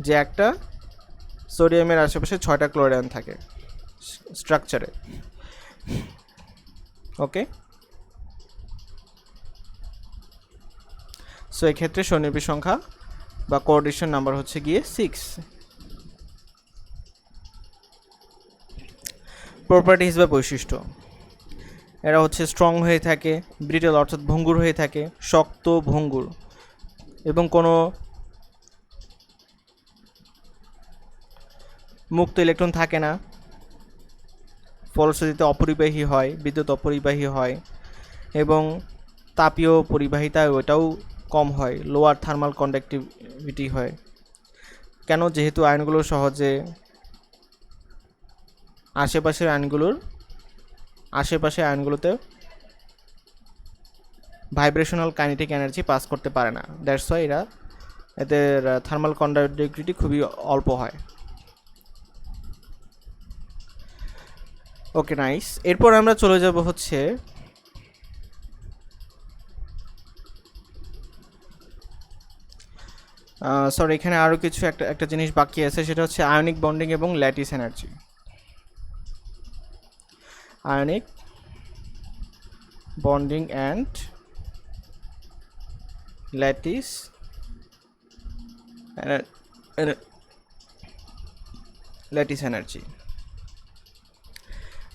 যে একটা সোডিয়ামের আশেপাশে 6টা ক্লোরাইড থাকে স্ট্রাকচারে। ওকে, সো এক্ষেত্রে সন্নিবেশ সংখ্যা বা কোঅর্ডিনেশন নাম্বার হচ্ছে গিয়ে 6। প্রপার্টিজ বা বৈশিষ্ট্য, এরা হচ্ছে স্ট্রং হয়ে থাকে, ব্রিটেল অর্থাৎ ভঙ্গুর হয়ে থাকে, শক্ত ভঙ্গুর, এবং কোনো মুক্ত ইলেকট্রন থাকে না, ফলশ্রুতিতে অপরিবাহী হয়, বিদ্যুৎ অপরিবাহী হয়, এবং তাপীয় পরিবাহিতা ওটাও কম হয়, লোয়ার থার্মাল কন্ডাক্টিভিটি হয়। কেন? যেহেতু আয়নগুলো সহজে আশেপাশের আয়নগুলোতে ভাইব্রেশনাল কাইনেটিক এনার্জি পাস করতে পারে না, দ্যাটস ওয়াই এদের থার্মাল কন্ডাক্টিভিটি খুবই অল্প হয়। ওকে, নাইস। এরপর আমরা চলে যাব হচ্ছে সরি, এখানে আরও কিছু একটা জিনিস বাকি আছে, সেটা হচ্ছে আয়নিক বন্ডিং এবং lattice energy. Ionic bonding and lattice energy.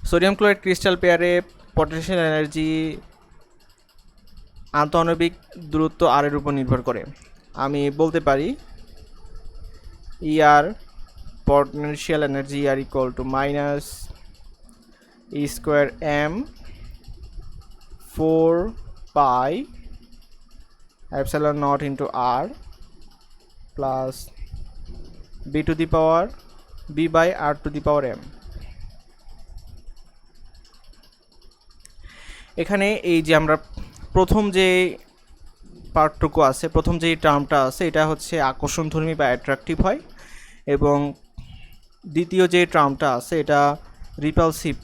Sodium chloride crystal পেয়ারে পটেনশিয়াল এনার্জি আন্তঃআণবিক দূরত্ব আর এর উপর নির্ভর করে। আমি বলতে পারি ER potential energy are equal to minus E square m 4 pi epsilon naught into R plus b to the power b by r to the power m। এখানে এই যে আমরা প্রথম যে পার্টটুকু আছে, প্রথম যে টার্মটা আছে, এটা হচ্ছে আকর্ষণধর্মী বা অ্যাট্রাকটিভ হয়, এবং দ্বিতীয় যে টার্মটা আছে এটা রিপালসিভ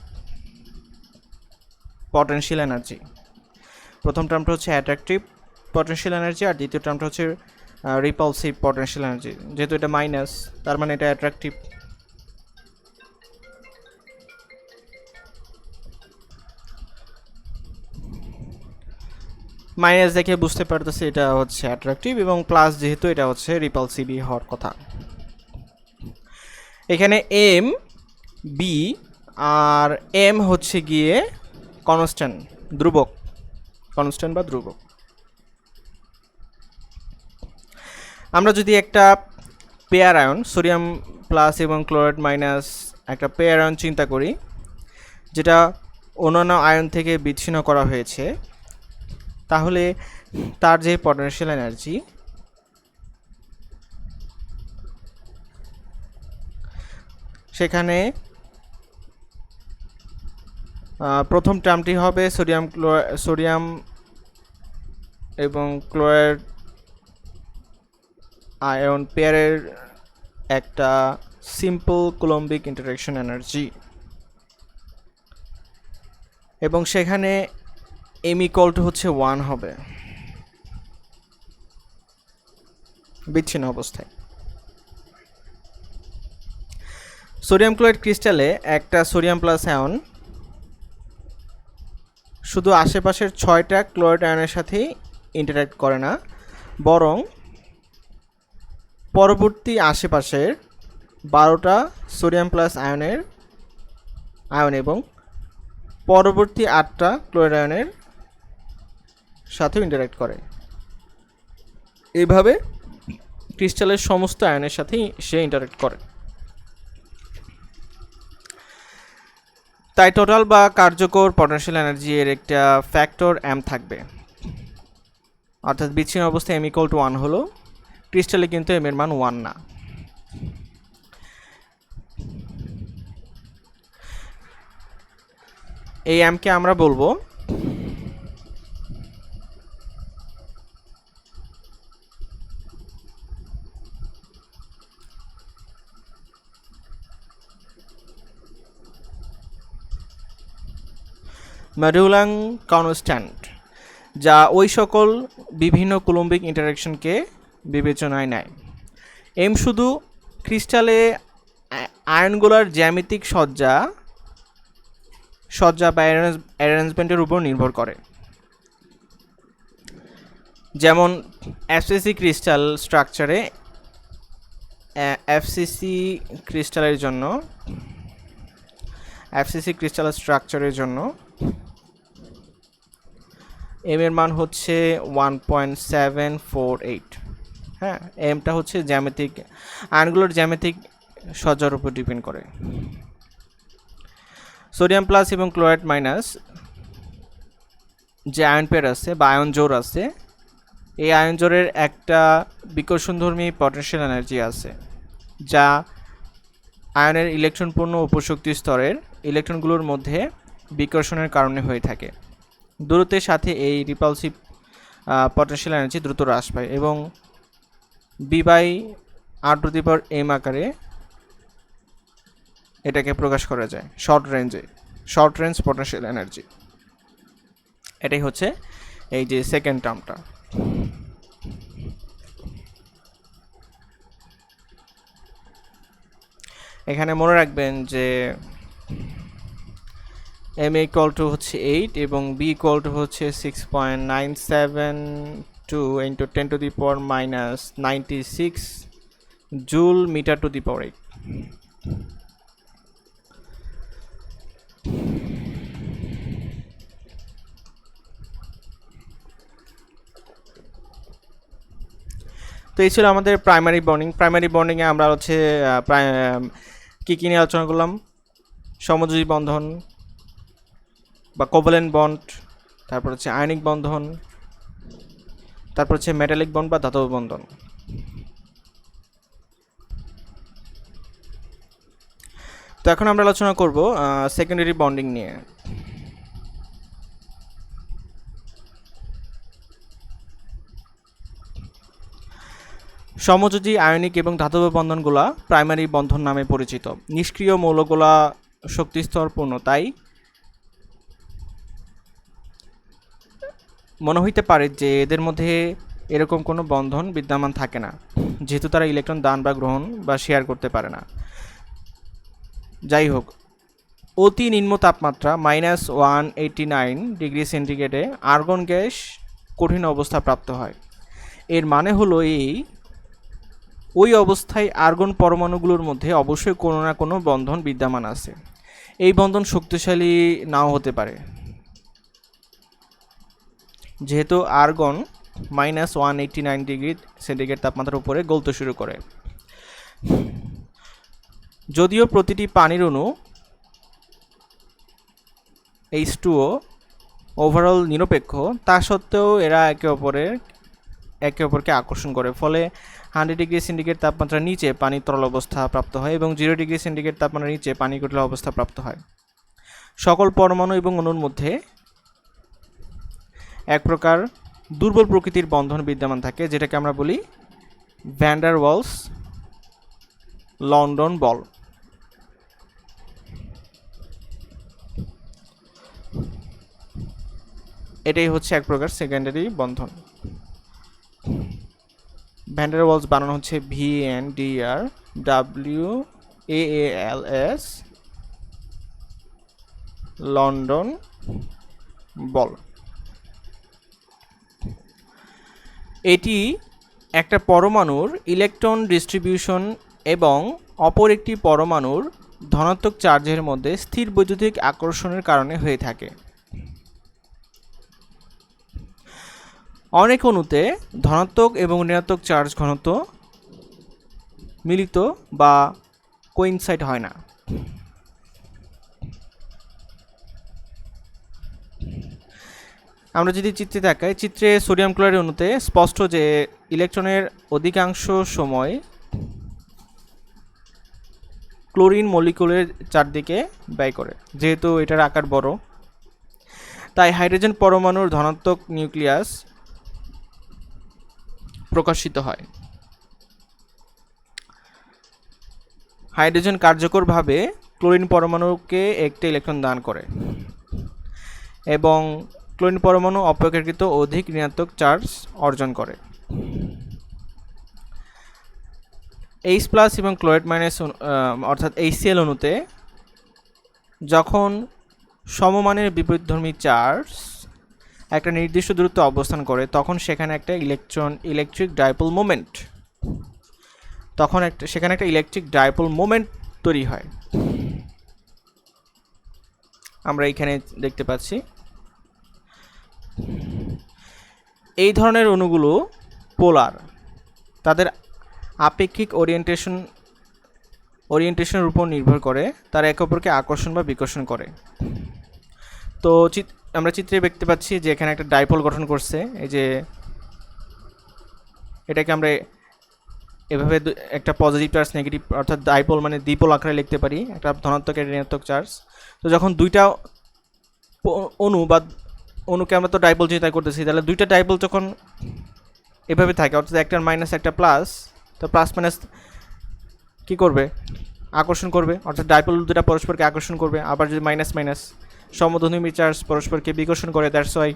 পটেনশিয়াল এনার্জি। প্রথম টার্মটা হচ্ছে অ্যাট্রাকটিভ পটেনশিয়াল এনার্জি, আর দ্বিতীয় টার্মটা হচ্ছে রিপালসিভ পটেনশিয়াল এনার্জি। যেহেতু এটা মাইনাস, তার মানে এটা অ্যাট্রাকটিভ। মাইনাস দেখে বুঝতে পারতেছে এটা হচ্ছে অ্যাট্রাকটিভ, এবং প্লাস যেহেতু এটা হচ্ছে রিপালসিভই হওয়ার কথা। এখানে এম বি আর এম হচ্ছে গিয়ে কনস্ট্যান্ট, ধ্রুবক, কনস্ট্যান্ট বা ধ্রুবক। আমরা যদি একটা পেয়ার আয়ন সোডিয়াম প্লাস এবং ক্লোরাইড মাইনাস একটা পেয়ার আয়ন চিন্তা করি, যেটা অন্যান্য আয়ন থেকে বিচ্ছিন্ন করা হয়েছে, তাহলে তার যে পটেনশিয়াল এনার্জি সেখানে প্রথম টার্মটি হবে সোডিয়াম এবং ক্লোরাইড আয়ন পেয়ারের একটা সিম্পল কুলম্বিক ইন্টারঅ্যাকশন এনার্জি, এবং সেখানে m ইকুয়াল টু হচ্ছে 1 হবে বিচ্ছিন্ন অবস্থায়। সোডিয়াম ক্লোরাইড ক্রিস্টালে একটা সোডিয়াম প্লাস আয়ন শুধু আশেপাশের 6টা ক্লোরাইড আয়নের সাথেই ইন্টারঅ্যাক্ট করে না, বরং পরবর্তী আশেপাশের 12টা সোডিয়াম প্লাস আয়ন এবং পরবর্তী 8টা ক্লোরাইড আয়নের সাথেও ইন্টারঅ্যাক্ট করে। এইভাবে ক্রিস্টালের সমস্ত আয়নের সাথেই সে ইন্টারঅ্যাক্ট করে। তাই টোটাল বা কার্যকর পটেনশিয়াল এনার্জি এর একটা ফ্যাক্টর m থাকবে, অর্থাৎ বিচ্ছিন্ন অবস্থায় m ইকুয়াল টু 1 হলো, ক্রিস্টালে কিন্তু m এর মান 1 না। এই m কে আমরা বলবো মডুলাং কনস্ট্যান্ট, যা ওই সকল বিভিন্ন কুলম্বিক ইন্টারঅ্যাকশনকে বিবেচনায় নেয়। m শুধু ক্রিস্টালে আয়নগুলোর জ্যামিতিক সজ্জা বা অ্যারেঞ্জমেন্টের উপর নির্ভর করে। যেমন FCC ক্রিস্টাল স্ট্রাকচারে FCC ক্রিস্টালের জন্য m এর মান হচ্ছে 1.748। হ্যাঁ, mটা হচ্ছে জ্যামিতিক আয়নগুলোর জ্যামিতিক সজ্জার উপর ডিপেন্ড করে। সোডিয়াম প্লাস এবং ক্লোরাইড মাইনাস যে আয়ন পেয়ার আছে বা আয়ন জোড় আছে, এই আয়ন জোড়ের একটা বিকর্ষণধর্মী পটেনশিয়াল এনার্জি আছে, যা আয়নের ইলেকট্রনপূর্ণ উপশক্তি স্তরের ইলেকট্রনগুলোর মধ্যে বিকর্ষণের কারণে হয়ে থাকে। দূরত্বের সাথে এই রিপালসিভ পটেনশিয়াল এনার্জি দ্রুত হ্রাস পায় এবং b/r⁴m আকারে এটাকে প্রকাশ করা যায় শর্ট রেঞ্জ পটেনশিয়াল এনার্জি। এটাই হচ্ছে এই যে সেকেন্ড টার্মটা। এখানে মনে রাখবেন যে m ইকুয়াল টু হচ্ছে 8 এবং b ইকুয়াল টু হচ্ছে 6.97 2 into 10 to the power minus 96 joule meter to the power 8. তো এই ছিল আমাদের প্রাইমারি বন্ডিংয়ে আমরা হচ্ছে কী নিয়ে আলোচনা করলাম, সমযোজী বন্ধন বা কোভ্যালেন্ট বন্ড, তারপর হচ্ছে আয়নিক বন্ধন, তারপর হচ্ছে মেটালিক বন্ড বা ধাতব বন্ধন। তো এখন আমরা আলোচনা করব সেকেন্ডারি বন্ডিং নিয়ে। সমযোজী আয়নিক এবং ধাতব বন্ধনগুলা প্রাইমারি বন্ধন নামে পরিচিত। নিষ্ক্রিয় মৌলগুলা শক্তিস্তরপূর্ণ, তাই মনে হইতে পারে যে এদের মধ্যে এরকম কোনো বন্ধন বিদ্যমান থাকে না, যেহেতু তারা ইলেকট্রন দান বা গ্রহণ বা শেয়ার করতে পারে না। যাই হোক, অতি নিম্ন তাপমাত্রা -189 ডিগ্রি সেন্টিগ্রেডে আর্গন গ্যাস কঠিন অবস্থা প্রাপ্ত হয়। এর মানে হলো ওই অবস্থায় আর্গন পরমাণুগুলোর মধ্যে অবশ্যই কোনো না কোনো বন্ধন বিদ্যমান আছে। এই বন্ধন শক্তিশালী নাও হতে পারে, যেহেতু আর্গন -189 ডিগ্রি সেন্টিগ্রেড তাপমাত্রার উপরে গলতে শুরু করে। যদিও প্রতিটি পানির অণু H2O ওভারঅল নিরপেক্ষ, তা সত্ত্বেও এরা একে অপরকে আকর্ষণ করে, ফলে 100 ডিগ্রি সেন্টিগ্রেড তাপমাত্রার নিচে পানি তরল অবস্থা প্রাপ্ত হয় এবং 0 ডিগ্রি সেন্টিগ্রেড তাপমাত্রার নিচে পানি কঠিন অবস্থা প্রাপ্ত হয়। সকল পরমাণু এবং অণুর মধ্যে এক প্রকার দুর্বল প্রকৃতির বন্ধন বিদ্যমান থাকে, যেটাকে আমরা বলি ভ্যান ডার ওয়ালস লন্ডন বল। এটাই হচ্ছে এক প্রকার সেকেন্ডারি বন্ধন। ভ্যান ডার ওয়ালস বানানো হচ্ছে VNDRWAALS লন্ডন বল। এটি একটা পরমাণুর ইলেকট্রন ডিস্ট্রিবিউশন এবং অপর একটি পরমাণুর ধনাত্মক চার্জের মধ্যে স্থির বৈদ্যুতিক আকর্ষণের কারণে হয়ে থাকে। অনেক অণুতে ধনাত্মক এবং ঋণাত্মক চার্জ ঘনত্ব মিলিত বা কোইনসাইড হয় না। আমরা যদি চিত্রে তাকাই, চিত্রে সোডিয়াম ক্লোরাইড অণুতে স্পষ্ট যে ইলেকট্রনের অধিকাংশ সময় ক্লোরিন মলিকুলের চারদিকে ব্যয় করে। যেহেতু এটার আকার বড়, তাই হাইড্রোজেন পরমাণুর ধনাত্মক নিউক্লিয়াস প্রকাশিত হয়। হাইড্রোজেন কার্যকরভাবে ক্লোরিন পরমাণুকে একটি ইলেকট্রন দান করে এবং ক্লোরিন পরমাণু অপেক্ষাকৃত অধিক ঋণাত্মক চার্জ অর্জন করে। H+ এবং ক্লোরাইড মাইনাস অর্থাৎ HCl অণুতে যখন সমমানের বিপরীতধর্মী চার্জ একটা নির্দিষ্ট দূরত্বে অবস্থান করে, তখন সেখানে একটা ইলেকট্রিক ডাইপোল মোমেন্ট তৈরি হয়। আমরা এখানে দেখতে পাচ্ছি এই ধরনের অণুগুলো পোলার, তাদের আপেক্ষিক ওরিয়েন্টেশনের উপর নির্ভর করে তারা একে অপরকে আকর্ষণ বা বিকর্ষণ করে। তো আমরা চিত্রে দেখতে পাচ্ছি যে এখানে একটা ডাইপোল গঠন করছে। এই যে এটাকে আমরা এভাবে একটা পজিটিভ চার্জ নেগেটিভ, অর্থাৎ ডাইপোল মানে দ্বিপোল আকারে লিখতে পারি, একটা ধনাত্মক আর ঋণাত্মক চার্জ। তো যখন দুইটা অণুকে আমরা তো ডাইপোল চিন্তা করতেছি, তাহলে দুইটা ডাইপোল যখন এভাবে থাকে, অর্থাৎ একটা মাইনাস একটা প্লাস, তো প্লাস মাইনাস কী করবে, আকর্ষণ করবে, অর্থাৎ ডাইপোল দুটা পরস্পরকে আকর্ষণ করবে। আবার যদি মাইনাস মাইনাস সমধর্মী চার্জ পরস্পরকে বিকর্ষণ করে, দ্যাটস ওয়াই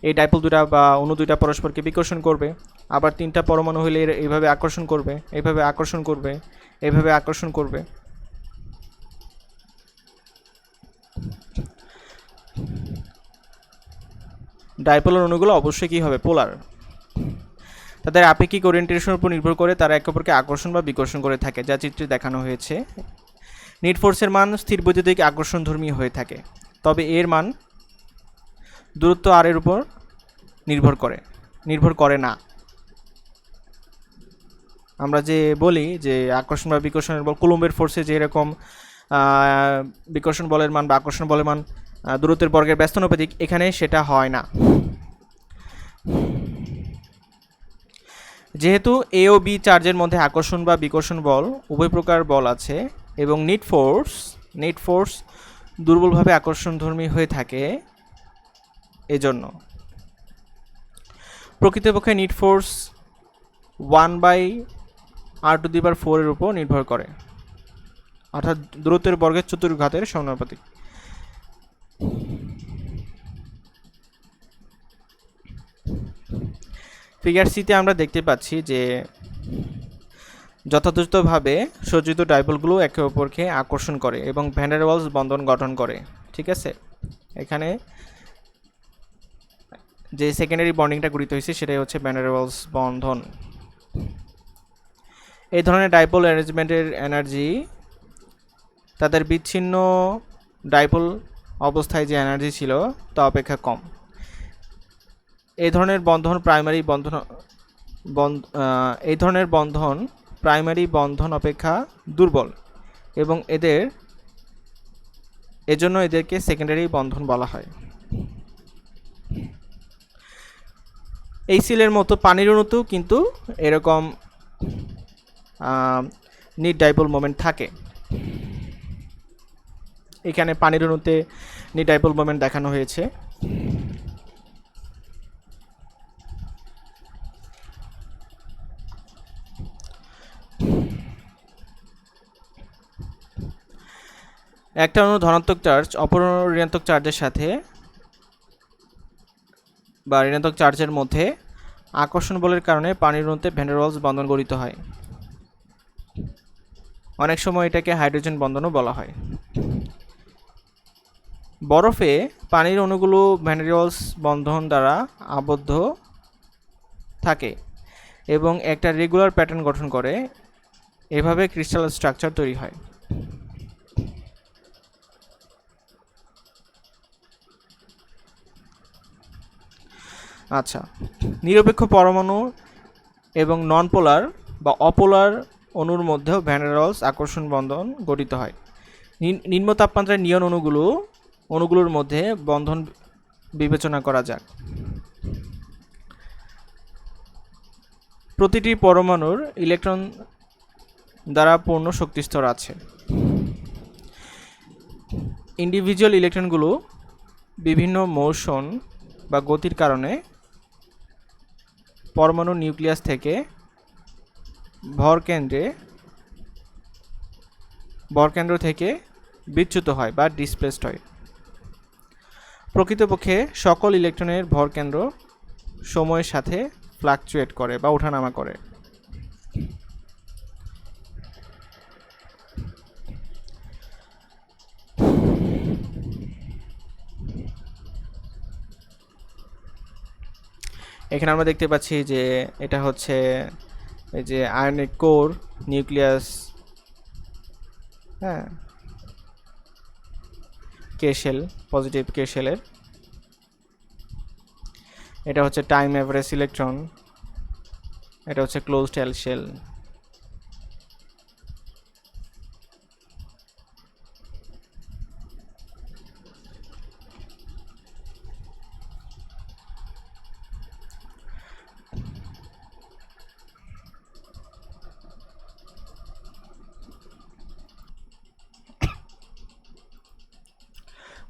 এই ডাইপোল দুটা বা অণু দুইটা পরস্পরকে বিকর্ষণ করবে। আবার তিনটা পরমাণু হলে এইভাবে আকর্ষণ করবে, এইভাবে আকর্ষণ করবে, এইভাবে আকর্ষণ করবে। ডাইপোলার অণুগুলো অবশ্যই কী হবে, পোলার। তাদের আপেক্ষিক ওরিয়েন্টেশনের উপর নির্ভর করে তারা একে অপরকে আকর্ষণ বা বিকর্ষণ করে থাকে, যা চিত্রে দেখানো হয়েছে। নেট ফোর্সের মান স্থির বৈদ্যুতিক আকর্ষণধর্মী হয়ে থাকে, তবে এর মান দূরত্ব আর এর উপর নির্ভর করে না। আমরা যে বলি যে আকর্ষণ বা বিকর্ষণের বল, কুলম্বের ফোর্সে যে এরকম বিকর্ষণ বলের মান বা আকর্ষণ বলের মান দূরত্বের বর্গের ব্যস্তানুপাতিক, এখানে সেটা হয় না। যেহেতু এ ও বি চার্জের মধ্যে আকর্ষণ বা বিকর্ষণ বল উভয় প্রকার বল আছে এবং নেট ফোর্স দুর্বলভাবে আকর্ষণধর্মী হয়ে থাকে, এজন্য প্রকৃতপক্ষে নেট ফোর্স 1/r⁴ এর উপর নির্ভর করে, অর্থাৎ দূরত্বের বর্গের চতুর্ঘাতের সমানুপাতিক। ফিগার সিতে আমরা দেখতে পাচ্ছি যে যথাযথভাবে সজ্জিত ডাইপোলগুলো একে অপরকে আকর্ষণ করে এবং ভ্যান ডের ওয়ালস বন্ধন গঠন করে। ঠিক আছে, এখানে যে সেকেন্ডারি বন্ডিংটা গঠিত হয়েছে সেটাই হচ্ছে ভ্যান ডের ওয়ালস বন্ধন। এই ধরনের ডাইপোল অ্যারেঞ্জমেন্টের এনার্জি তাদের বিচ্ছিন্ন ডাইপোল অবস্থায় যে এনার্জি ছিল তা অপেক্ষা কম। এই ধরনের বন্ধন প্রাইমারি বন্ধন অপেক্ষা দুর্বল এবং এজন্য এদেরকে সেকেন্ডারি বন্ধন বলা হয়। এই সিলের মতো পানির অণুতেও কিন্তু এরকম নিট ডাইপোল মোমেন্ট থাকে। এখানে পানির অণুতে নিট ডাইপোল মোমেন্ট দেখানো হয়েছে। একটা অণু ধনাত্মক চার্জ অপর ঋণাত্মক চার্জের সাথে বা ঋণাত্মক চার্জের মধ্যে আকর্ষণ বলের কারণে পানির অণুতে ভ্যান ডের ওয়ালস বন্ধন গঠিত হয়। অনেক সময় এটাকে হাইড্রোজেন বন্ধনও বলা হয়। বরফে পানির অণুগুলো ভ্যান ডের ওয়ালস বন্ধন দ্বারা আবদ্ধ থাকে এবং একটা রেগুলার প্যাটার্ন গঠন করে, এভাবে ক্রিস্টাল স্ট্রাকচার তৈরি হয়। আচ্ছা, নিরপেক্ষ পরমাণু এবং নন পোলার বা অপোলার অণুর মধ্যেও ভ্যান ডের ওয়ালস আকর্ষণ বন্ধন গঠিত হয়। নিম্ন তাপমাত্রায় নিয়ন অণুগুলোর মধ্যে বন্ধন বিবেচনা করা যাক। প্রতিটি পরমাণুর ইলেকট্রন দ্বারা পূর্ণ শক্তিস্তর আছে। ইন্ডিভিজুয়াল ইলেকট্রনগুলো বিভিন্ন মোশন বা গতির কারণে পরমাণু নিউক্লিয়াস থেকে ভরকেন্দ্র থেকে বিচ্যুত হয় বা ডিসপ্লেসড হয়। প্রকৃতপক্ষে সকল ইলেকট্রনের ভরকেন্দ্র সময়ের সাথে ফ্লাকচুয়েট করে বা ওঠানামা করে। এখানে আমরা দেখতে পাচ্ছি যে এটা হচ্ছে এই যে আয়নিক কোর, নিউক্লিয়াস, হ্যাঁ, কে শেল, পজিটিভ কে শেলের। এটা হচ্ছে টাইম এভারেজ ইলেকট্রন, এটা হচ্ছে ক্লোজড এল শেল।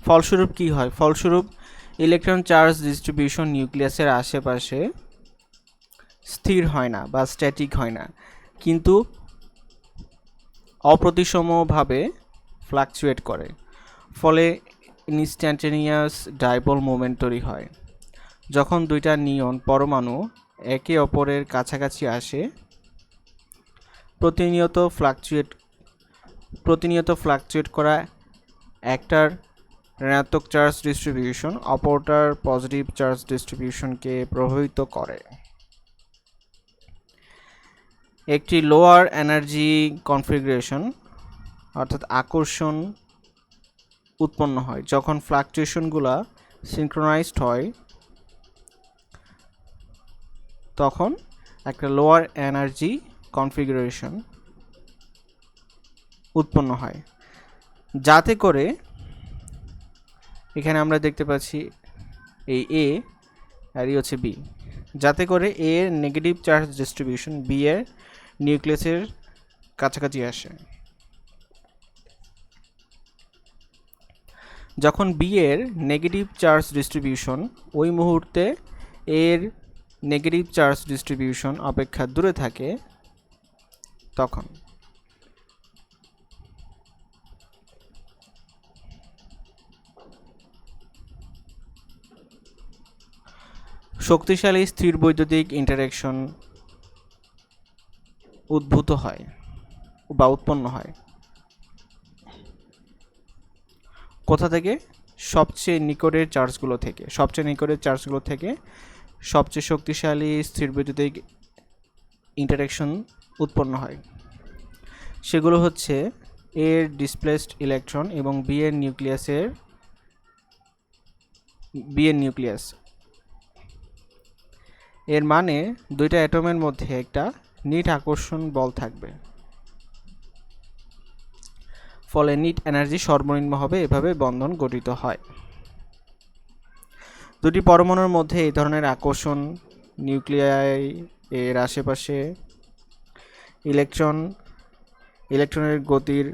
ফলস্বরূপ কি হয়? ফলস্বরূপ ইলেকট্রন চার্জ ডিস্ট্রিবিউশন নিউক্লিয়াসের আশেপাশে স্থির হয় না বা স্ট্যাটিক হয় না, কিন্তু অপ্রতিসমভাবে ফ্লাকচুয়েট করে, ফলে ইনস্ট্যান্টেনিয়াস ডাইপোল মোমেন্ট তৈরি হয়। যখন দুইটা নিয়ন পরমাণু একে অপরের কাছাকাছি আসে, প্রতিনিয়ত ফ্লাকচুয়েট করা একটার ঋণাত্মক চার্জ ডিস্ট্রিবিউশন অপরটার পজিটিভ চার্জ ডিস্ট্রিবিউশনকে প্রভাবিত করে। একটি লোয়ার এনার্জি কনফিগারেশন অর্থাৎ আকর্ষণ উৎপন্ন হয় যখন ফ্লাকচুয়েশনগুলো সিনক্রোনাইজড হয়, তখন একটা লোয়ার এনার্জি কনফিগারেশন উৎপন্ন হয়, যাতে করে এখানে আমরা দেখতে পাচ্ছি এই এ আর এই হচ্ছে বি, যাতে করে এ এর নেগেটিভ চার্জ ডিস্ট্রিবিউশন বি এর নিউক্লিয়াসের কাছাকাছি আসে। যখন বি এর নেগেটিভ চার্জ ডিস্ট্রিবিউশন ওই মুহূর্তে এর নেগেটিভ চার্জ ডিস্ট্রিবিউশন অপেক্ষা দূরে থাকে, তখন শক্তিশালী স্থির বৈদ্যুতিক ইন্টারঅ্যাকশন উদ্ভূত হয় বা উৎপন্ন হয়। কোথা থেকে? সবচেয়ে নিকটের চার্জগুলো থেকে। সবচেয়ে শক্তিশালী স্থির বৈদ্যুতিক ইন্টারঅ্যাকশন উৎপন্ন হয়। সেগুলো হচ্ছে এর ডিসপ্লেসড ইলেকট্রন এবং বি এর নিউক্লিয়াস। এর মানে দুইটা অ্যাটমের মধ্যে একটা নিট আকর্ষণ বল থাকবে, ফলে নিট এনার্জি সর্বনিম্ন হবে। এভাবে বন্ধন গঠিত হয়। দুটি পরমাণুর মধ্যে এই ধরনের আকর্ষণ নিউক্লিয়াই এর আশেপাশে ইলেকট্রনের গতির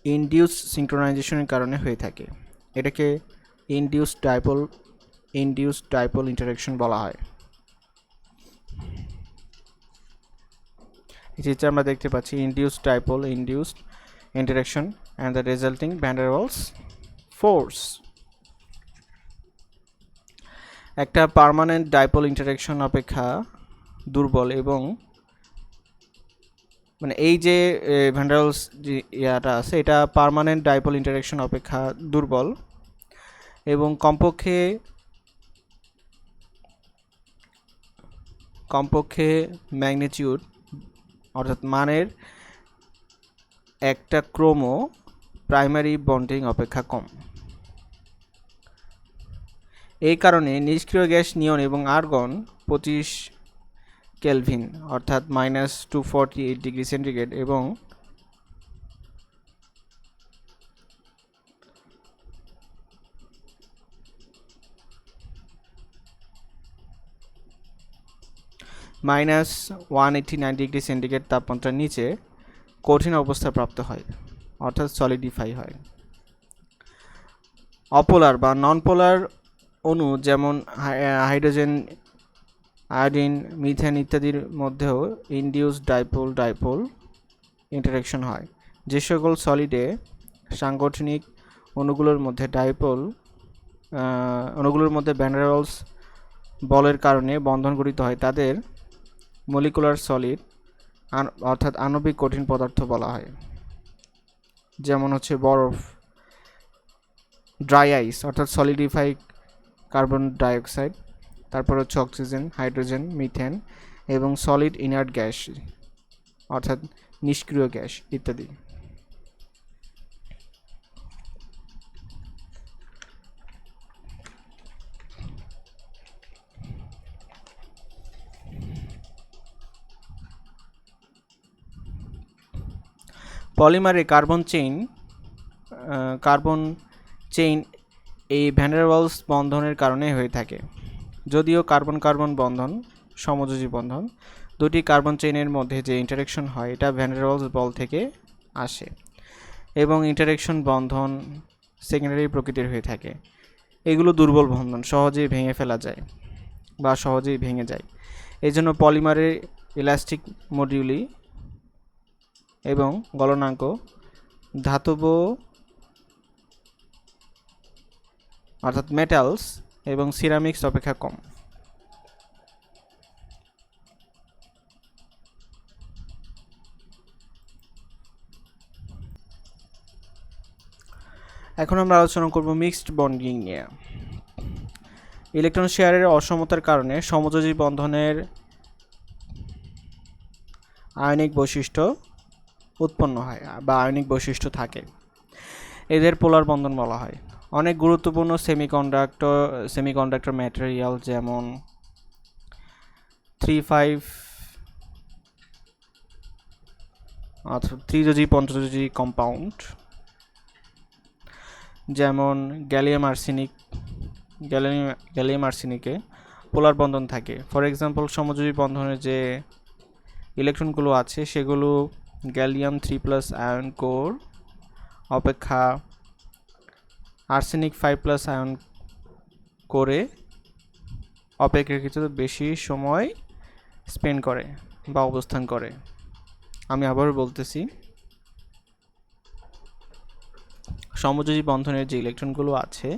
ইনডিউস সিনক্রোনাইজেশনের কারণে হয়ে থাকে। এটাকে ইনডিউস ডাইপোল ইন্টারঅ্যাকশন বলা হয়। এই চিত্রে আমরা দেখতে পাচ্ছি induced interaction and the resulting van der Waals force. একটা পার্মানেন্ট ডাইপোল ইন্টারঅ্যাকশন অপেক্ষা দুর্বল এবং মানে এই যে ভ্যান ডার ওয়ালস যে ইয়াটা আছে, এটা পার্মানেন্ট ডাইপোল ইন্টারঅ্যাকশন অপেক্ষা দুর্বল এবং কমপক্ষে ম্যাগনিটিউড অর্থাৎ মানের একটা ক্রম প্রাইমারি বন্ডিং অপেক্ষা কম। এই কারণে নিষ্ক্রিয় গ্যাস নিয়ন এবং আর্গন 25 কেলভিন অর্থাৎ -248 ডিগ্রি সেন্টিগ্রেড এবং -189 ডিগ্রি সেন্টিগ্রেড তাপমাত্রার নিচে কঠিন অবস্থা প্রাপ্ত হয় অর্থাৎ সলিডিফাই হয়। অপোলার বা নন পোলার অণু যেমন হাইড্রোজেন, আয়োডিন, মিথেন ইত্যাদির মধ্যেও ইনডিউসড ডাইপোল ইন্টারঅ্যাকশন হয়। যে সকল সলিডে সাংগঠনিক অণুগুলোর মধ্যে ভ্যান ডার ওয়ালস বলের কারণে বন্ধন গঠিত হয়, তাদের মলিকুলার সলিড অর্থাৎ আণবিক কঠিন পদার্থ বলা হয়। যেমন হচ্ছে বরফ, ড্রাই আইস অর্থাৎ সলিডিফাই কার্বন ডাইঅক্সাইড, তারপর হচ্ছে অক্সিজেন, হাইড্রোজেন, মিথেন এবং সলিড ইনার্ট গ্যাস অর্থাৎ নিষ্ক্রিয় গ্যাস ইত্যাদি। পলিমারে কার্বন চেইন এই ভ্যান ডার ওয়ালস বন্ধনের কারণে হয়ে থাকে। যদিও কার্বন কার্বন বন্ধন সমযোজী বন্ধন, দুটি কার্বন চেইনের মধ্যে যে ইন্টারঅ্যাকশন হয় এটা ভ্যান ডার ওয়ালস বল থেকে আসে এবং ইন্টারঅ্যাকশন বন্ধন সেকেন্ডারি প্রকৃতির হয়ে থাকে। এগুলো দুর্বল বন্ধন, সহজেই ভেঙে ফেলা যায় বা সহজেই ভেঙে যায়। এই জন্য পলিমারের ইলাস্টিক মডিউলি এবং গলনাঙ্ক ধাতব অর্থাৎ মেটালস এবং সিরামিক্স অপেক্ষা কম। এখন আমরা আলোচনা করব মিক্সড বন্ডিং নিয়ে। ইলেকট্রন শেয়ারের অসমতার কারণে সমযোজী বন্ধনের আয়নিক বৈশিষ্ট্য উৎপন্ন হয় বা আয়নিক বৈশিষ্ট্য থাকে, এদের পোলার বন্ধন বলা হয়। অনেক গুরুত্বপূর্ণ সেমিকন্ডাক্টর ম্যাটেরিয়াল যেমন 3যোজী পঞ্চযোজী কম্পাউন্ড যেমন গ্যালিয়াম আর্সেনিকে পোলার বন্ধন থাকে। ফর এক্সাম্পল, সমযোজী বন্ধনের যে ইলেকট্রনগুলো আছে সেগুলো গ্যালিয়াম 3+ আয়ন কোর অপেক্ষা আর্সেনিক 5+ আয়ন কোরে অপেক্ষাকৃত বেশি সময় স্পেন্ড করে বা অবস্থান করে। আমি আবার বলতেছি, সমযোজী বন্ধনের যে ইলেকট্রনগুলো আছে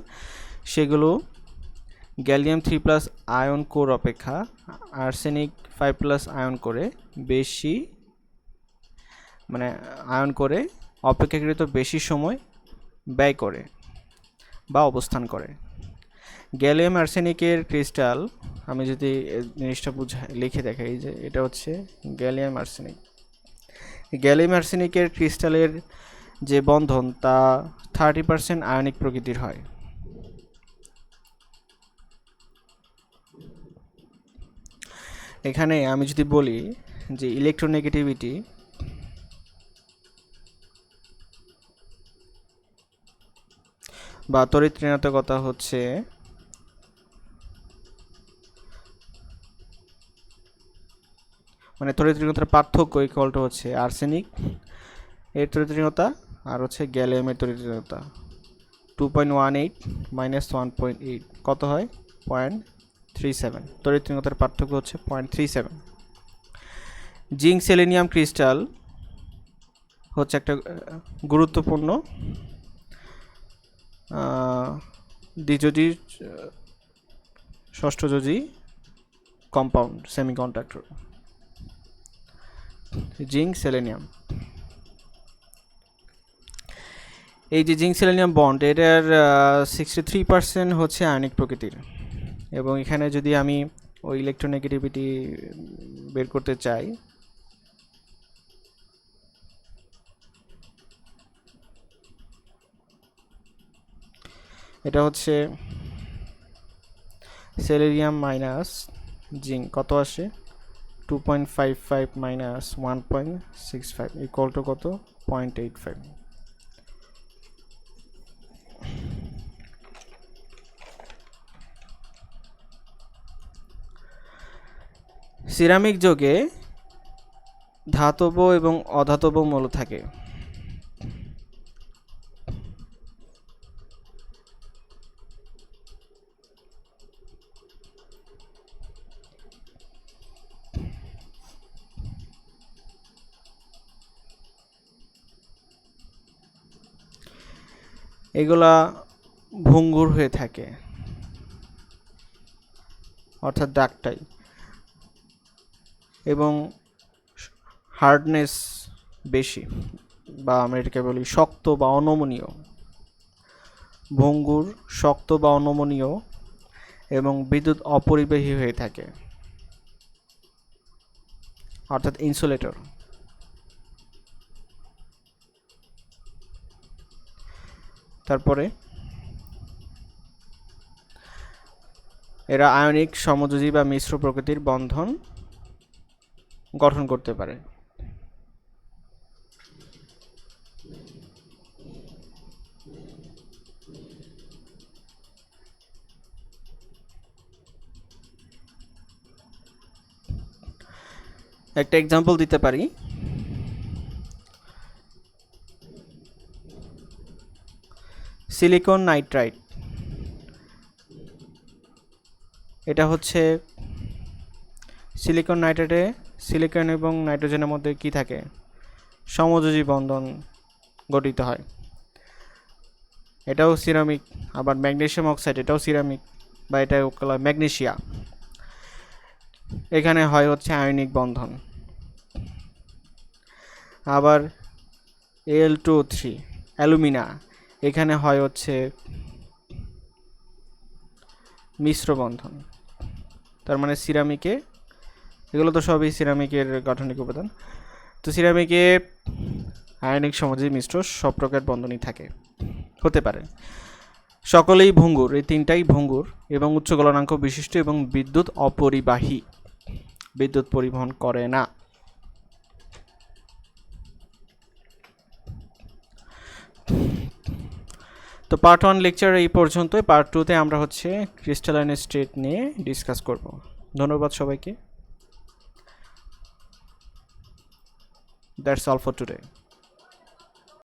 সেগুলো গ্যালিয়াম 3+ আয়ন কোর অপেক্ষা আর্সেনিক 5+ আয়ন করে বেশি আয়ন করে অপেক্ষাকৃত বেশি সময় ব্যয় করে বা অবস্থান করে। গ্যালিয়াম আর্সেনিকের ক্রিস্টাল, আমি যদি জিনিসটা লিখে দেখাই যে এটা হচ্ছে গ্যালিয়াম আর্সেনিক। গ্যালিয়াম আর্সেনিকের ক্রিস্টালের যে বন্ধন তা 30% আয়নিক প্রকৃতির হয়। এখানে আমি যদি বলি যে ইলেকট্রোনেগেটিভিটি বা তড়িৎ ঋণাত্মকতা হচ্ছে তড়িৎ ঋণতার পার্থক্য ইকুয়ালটা হচ্ছে আর্সেনিক এর তড়িৎ ঋণতা আর হচ্ছে গ্যালিয়ামের তড়িৎ ঋণতা 2.18 মাইনাস 1.8 কত হয় 0.37। তড়িৎ ঋণতার পার্থক্য হচ্ছে 0.37। জিঙ্ক সেলেনিয়াম ক্রিস্টাল হচ্ছে একটা গুরুত্বপূর্ণ দ্বিযোজী ষষ্ঠযোজী কম্পাউন্ড সেমিকন্ডাক্টর জিঙ্ক সেলেনিয়াম। এই যে জিঙ্ক সেলেনিয়াম বন্ড, এটার 63% হচ্ছে আয়নিক প্রকৃতির, এবং এখানে যদি আমি ওই ইলেকট্রোনেগেটিভিটি বের করতে চাই, এটা হচ্ছে সেলেনিয়াম মাইনাস জিঙ্ক কত আসে 2.55 মাইনাস 1.65 ইকুয়াল টু কত 0.85। সিরামিক যোগে ধাতব এবং অধাতব মৌল থাকে। এগুলা ভঙ্গুর হয়ে থাকে অর্থাৎ ডাকটাই, এবং হার্ডনেস বেশি, বা আমরা এটাকে বলি শক্ত বা অনমনীয়। ভঙ্গুর, শক্ত বা অনমনীয় এবং বিদ্যুৎ অপরিবাহী হয়ে থাকে অর্থাৎ ইনসুলেটর। তারপরে এরা আয়নিক সমযোজী বা মিশ্র প্রকৃতির বন্ধন গঠন করতে পারে। একটা এক্সাম্পল দিতে পারি, সিলিকন নাইট্রাইট। এটা হচ্ছে সিলিকন নাইট্রাইটে সিলিকন এবং নাইট্রোজেনের মধ্যে কি থাকে, সমযোজী বন্ধন গঠিত হয়। এটাও সিরামিক। আবার ম্যাগনেসিয়াম অক্সাইড, এটাও সিরামিক বা এটা ম্যাগনেসিয়া। এখানে হয় হচ্ছে আয়নিক বন্ধন। আবার Al2O3 অ্যালুমিনা, এখানে হয় হচ্ছে মিশ্র বন্ধন, তার মানে সিরামিকে, এগুলো তো সবই সিরামিকের গাঠনিক উপাদান। তো সিরামিকে আয়নিক সমাজে মিশ্র সব প্রকার বন্ধনই থাকে, হতে পারে। সকলেই ভঙ্গুর, এই তিনটাই ভঙ্গুর এবং উচ্চ গলনাঙ্ক বিশিষ্ট এবং বিদ্যুৎ অপরিবাহী, বিদ্যুৎ পরিবহন করে না। তো পার্ট 1 লেকচার এই পর্যন্ত। পার্ট 2-তে আমরা হচ্ছে ক্রিস্টালাইন স্টেট নিয়ে ডিসকাস করব। ধন্যবাদ সবাইকে। That's all for today.